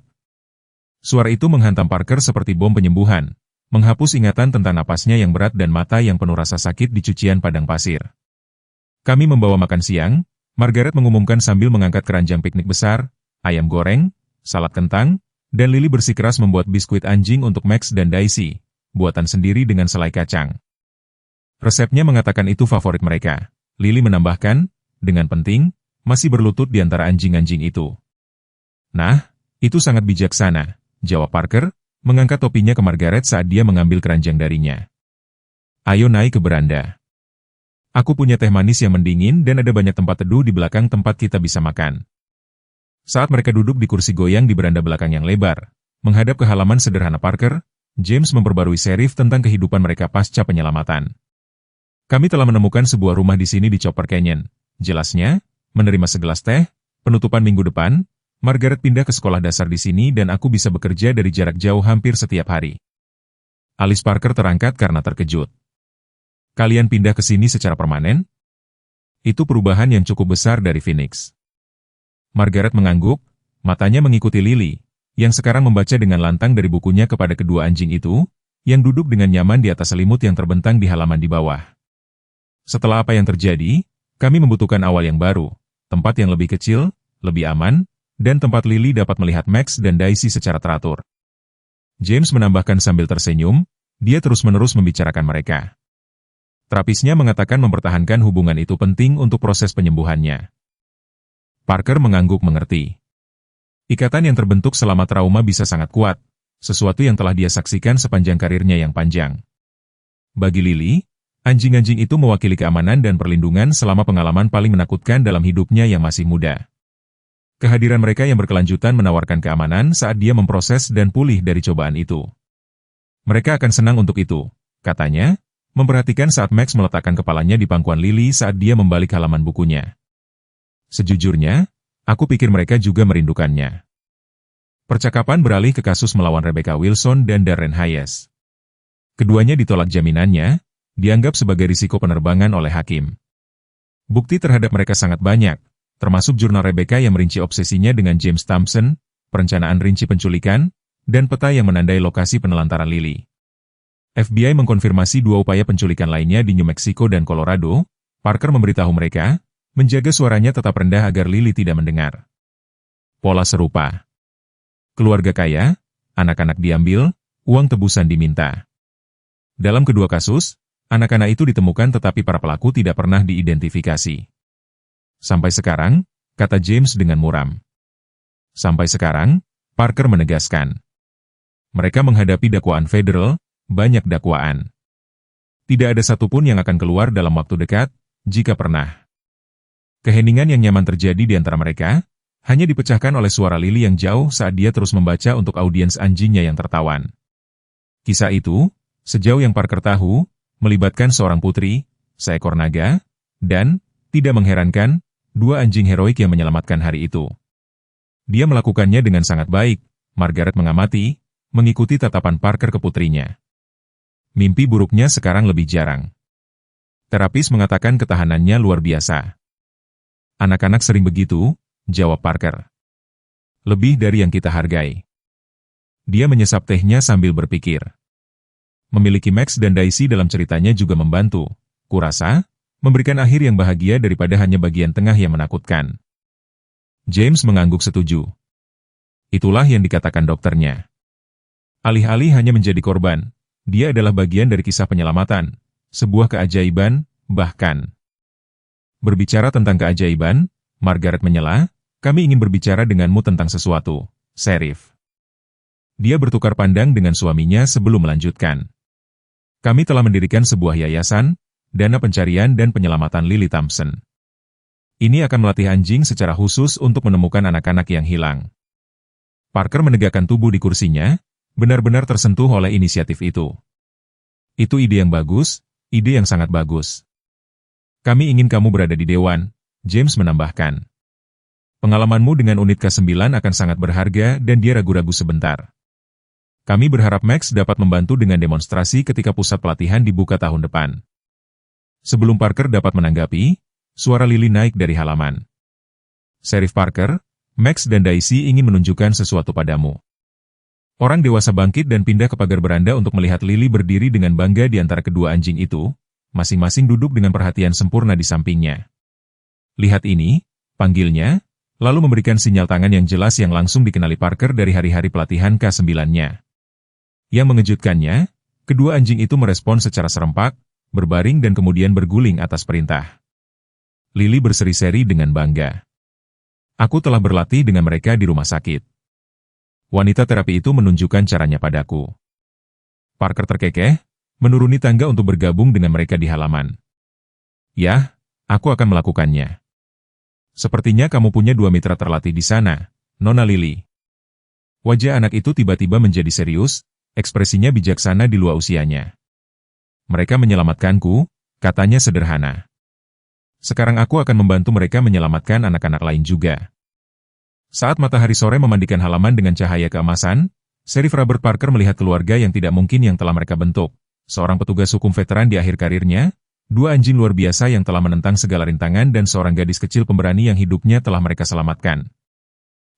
Suara itu menghantam Parker seperti bom penyembuhan, menghapus ingatan tentang napasnya yang berat dan mata yang penuh rasa sakit di cucian padang pasir. "Kami membawa makan siang," Margaret mengumumkan sambil mengangkat keranjang piknik besar, ayam goreng, salad kentang, dan Lily bersikeras membuat biskuit anjing untuk Max dan Daisy, buatan sendiri dengan selai kacang. Resepnya mengatakan itu favorit mereka. Lily menambahkan, dengan penting, masih berlutut di antara anjing-anjing itu. "Nah, itu sangat bijaksana," jawab Parker, mengangkat topinya ke Margaret saat dia mengambil keranjang darinya. "Ayo naik ke beranda. Aku punya teh manis yang mendingin dan ada banyak tempat teduh di belakang tempat kita bisa makan." Saat mereka duduk di kursi goyang di beranda belakang yang lebar, menghadap ke halaman sederhana Parker, James memperbarui Sheriff tentang kehidupan mereka pasca penyelamatan. Kami telah menemukan sebuah rumah di sini di Chopper Canyon. Jelasnya, menerima segelas teh, penutupan minggu depan, Margaret pindah ke sekolah dasar di sini dan aku bisa bekerja dari jarak jauh hampir setiap hari. Alis Parker terangkat karena terkejut. Kalian pindah ke sini secara permanen? Itu perubahan yang cukup besar dari Phoenix. Margaret mengangguk, matanya mengikuti Lily, yang sekarang membaca dengan lantang dari bukunya kepada kedua anjing itu, yang duduk dengan nyaman di atas selimut yang terbentang di halaman di bawah. Setelah apa yang terjadi, kami membutuhkan awal yang baru, tempat yang lebih kecil, lebih aman, dan tempat Lily dapat melihat Max dan Daisy secara teratur. James menambahkan sambil tersenyum, dia terus-menerus membicarakan mereka. Terapisnya mengatakan mempertahankan hubungan itu penting untuk proses penyembuhannya. Parker mengangguk mengerti. Ikatan yang terbentuk selama trauma bisa sangat kuat, sesuatu yang telah dia saksikan sepanjang karirnya yang panjang. Bagi Lily, anjing-anjing itu mewakili keamanan dan perlindungan selama pengalaman paling menakutkan dalam hidupnya yang masih muda. Kehadiran mereka yang berkelanjutan menawarkan keamanan saat dia memproses dan pulih dari cobaan itu. Mereka akan senang untuk itu, katanya, memperhatikan saat Max meletakkan kepalanya di pangkuan Lily saat dia membalik halaman bukunya. Sejujurnya, aku pikir mereka juga merindukannya. Percakapan beralih ke kasus melawan Rebecca Wilson dan Darren Hayes. Keduanya ditolak jaminannya, dianggap sebagai risiko penerbangan oleh hakim. Bukti terhadap mereka sangat banyak, termasuk jurnal Rebecca yang merinci obsesinya dengan James Thompson, perencanaan rinci penculikan, dan peta yang menandai lokasi penelantaran Lily. FBI mengkonfirmasi 2 upaya penculikan lainnya di New Mexico dan Colorado. Parker memberitahu mereka, menjaga suaranya tetap rendah agar Lily tidak mendengar. Pola serupa. Keluarga kaya, anak-anak diambil, uang tebusan diminta. Dalam kedua kasus, anak-anak itu ditemukan tetapi para pelaku tidak pernah diidentifikasi. Sampai sekarang, kata James dengan muram. Sampai sekarang, Parker menegaskan. Mereka menghadapi dakwaan federal, banyak dakwaan. Tidak ada satupun yang akan keluar dalam waktu dekat, jika pernah. Keheningan yang nyaman terjadi di antara mereka, hanya dipecahkan oleh suara Lily yang jauh saat dia terus membaca untuk audiens anjingnya yang tertawan. Kisah itu, sejauh yang Parker tahu, melibatkan seorang putri, seekor naga, dan, tidak mengherankan, 2 anjing heroik yang menyelamatkan hari itu. Dia melakukannya dengan sangat baik, Margaret mengamati, mengikuti tatapan Parker ke putrinya. Mimpi buruknya sekarang lebih jarang. Terapis mengatakan ketahanannya luar biasa. Anak-anak sering begitu, jawab Parker. Lebih dari yang kita hargai. Dia menyesap tehnya sambil berpikir. Memiliki Max dan Daisy dalam ceritanya juga membantu, kurasa, memberikan akhir yang bahagia daripada hanya bagian tengah yang menakutkan. James mengangguk setuju. Itulah yang dikatakan dokternya. Alih-alih hanya menjadi korban, dia adalah bagian dari kisah penyelamatan, sebuah keajaiban, bahkan. Berbicara tentang keajaiban, Margaret menyela, kami ingin berbicara denganmu tentang sesuatu, Sheriff. Dia bertukar pandang dengan suaminya sebelum melanjutkan. Kami telah mendirikan sebuah yayasan, dana pencarian dan penyelamatan Lily Thompson. Ini akan melatih anjing secara khusus untuk menemukan anak-anak yang hilang. Parker menegakkan tubuh di kursinya, benar-benar tersentuh oleh inisiatif itu. Itu ide yang bagus, ide yang sangat bagus. Kami ingin kamu berada di Dewan, James menambahkan. Pengalamanmu dengan unit K9 akan sangat berharga dan dia ragu-ragu sebentar. Kami berharap Max dapat membantu dengan demonstrasi ketika pusat pelatihan dibuka tahun depan. Sebelum Parker dapat menanggapi, suara Lily naik dari halaman. Sheriff Parker, Max dan Daisy ingin menunjukkan sesuatu padamu. Orang dewasa bangkit dan pindah ke pagar beranda untuk melihat Lily berdiri dengan bangga di antara kedua anjing itu, masing-masing duduk dengan perhatian sempurna di sampingnya. Lihat ini, panggilnya, lalu memberikan sinyal tangan yang jelas yang langsung dikenali Parker dari hari-hari pelatihan K9-nya. Yang mengejutkannya, kedua anjing itu merespon secara serempak, berbaring dan kemudian berguling atas perintah. Lily berseri-seri dengan bangga. Aku telah berlatih dengan mereka di rumah sakit. Wanita terapi itu menunjukkan caranya padaku. Parker terkekeh, menuruni tangga untuk bergabung dengan mereka di halaman. Ya, aku akan melakukannya. Sepertinya kamu punya 2 mitra terlatih di sana, Nona Lily. Wajah anak itu tiba-tiba menjadi serius, ekspresinya bijaksana di luar usianya. Mereka menyelamatkanku, katanya sederhana. Sekarang aku akan membantu mereka menyelamatkan anak-anak lain juga. Saat matahari sore memandikan halaman dengan cahaya keemasan, Sheriff Robert Parker melihat keluarga yang tidak mungkin yang telah mereka bentuk. Seorang petugas hukum veteran di akhir karirnya, dua anjing luar biasa yang telah menentang segala rintangan dan seorang gadis kecil pemberani yang hidupnya telah mereka selamatkan.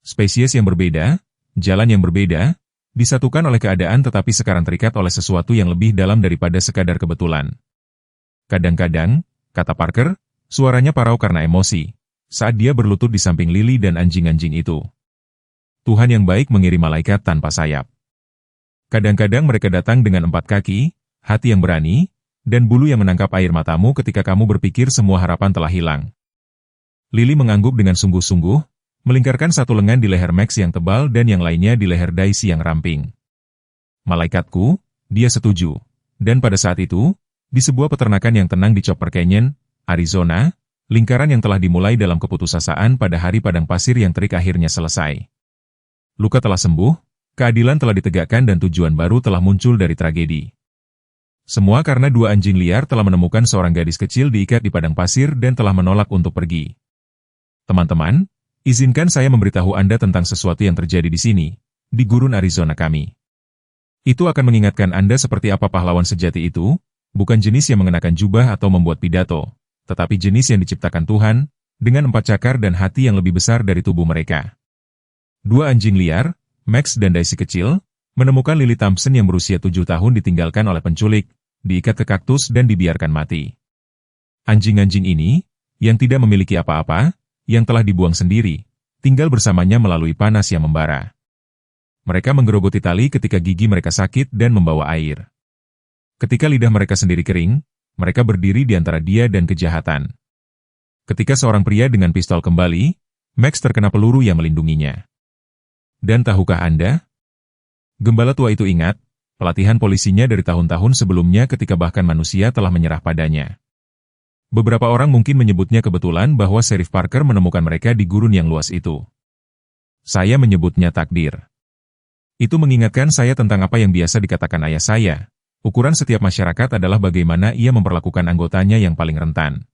Spesies yang berbeda, jalan yang berbeda, disatukan oleh keadaan tetapi sekarang terikat oleh sesuatu yang lebih dalam daripada sekadar kebetulan. Kadang-kadang, kata Parker, suaranya parau karena emosi, saat dia berlutut di samping Lily dan anjing-anjing itu. Tuhan yang baik mengirim malaikat tanpa sayap. Kadang-kadang mereka datang dengan 4 kaki, hati yang berani, dan bulu yang menangkap air matamu ketika kamu berpikir semua harapan telah hilang. Lily mengangguk dengan sungguh-sungguh, melingkarkan satu lengan di leher Max yang tebal dan yang lainnya di leher Daisy yang ramping. Malaikatku, dia setuju. Dan pada saat itu, di sebuah peternakan yang tenang di Chopper Canyon, Arizona, lingkaran yang telah dimulai dalam keputusasaan pada hari padang pasir yang terik akhirnya selesai. Luka telah sembuh, keadilan telah ditegakkan dan tujuan baru telah muncul dari tragedi. Semua karena dua anjing liar telah menemukan seorang gadis kecil diikat di padang pasir dan telah menolak untuk pergi. Teman-teman, izinkan saya memberitahu Anda tentang sesuatu yang terjadi di sini, di gurun Arizona kami. Itu akan mengingatkan Anda seperti apa pahlawan sejati itu, bukan jenis yang mengenakan jubah atau membuat pidato, tetapi jenis yang diciptakan Tuhan, dengan 4 cakar dan hati yang lebih besar dari tubuh mereka. Dua anjing liar, Max dan Daisy kecil, menemukan Lily Thompson yang berusia 7 tahun ditinggalkan oleh penculik, diikat ke kaktus dan dibiarkan mati. Anjing-anjing ini, yang tidak memiliki apa-apa, yang telah dibuang sendiri, tinggal bersamanya melalui panas yang membara. Mereka menggerogoti tali ketika gigi mereka sakit dan membawa air. Ketika lidah mereka sendiri kering, mereka berdiri di antara dia dan kejahatan. Ketika seorang pria dengan pistol kembali, Max terkena peluru yang melindunginya. Dan tahukah Anda? Gembala tua itu ingat, pelatihan polisinya dari tahun-tahun sebelumnya ketika bahkan manusia telah menyerah padanya. Beberapa orang mungkin menyebutnya kebetulan bahwa Sheriff Parker menemukan mereka di gurun yang luas itu. Saya menyebutnya takdir. Itu mengingatkan saya tentang apa yang biasa dikatakan ayah saya. Ukuran setiap masyarakat adalah bagaimana ia memperlakukan anggotanya yang paling rentan.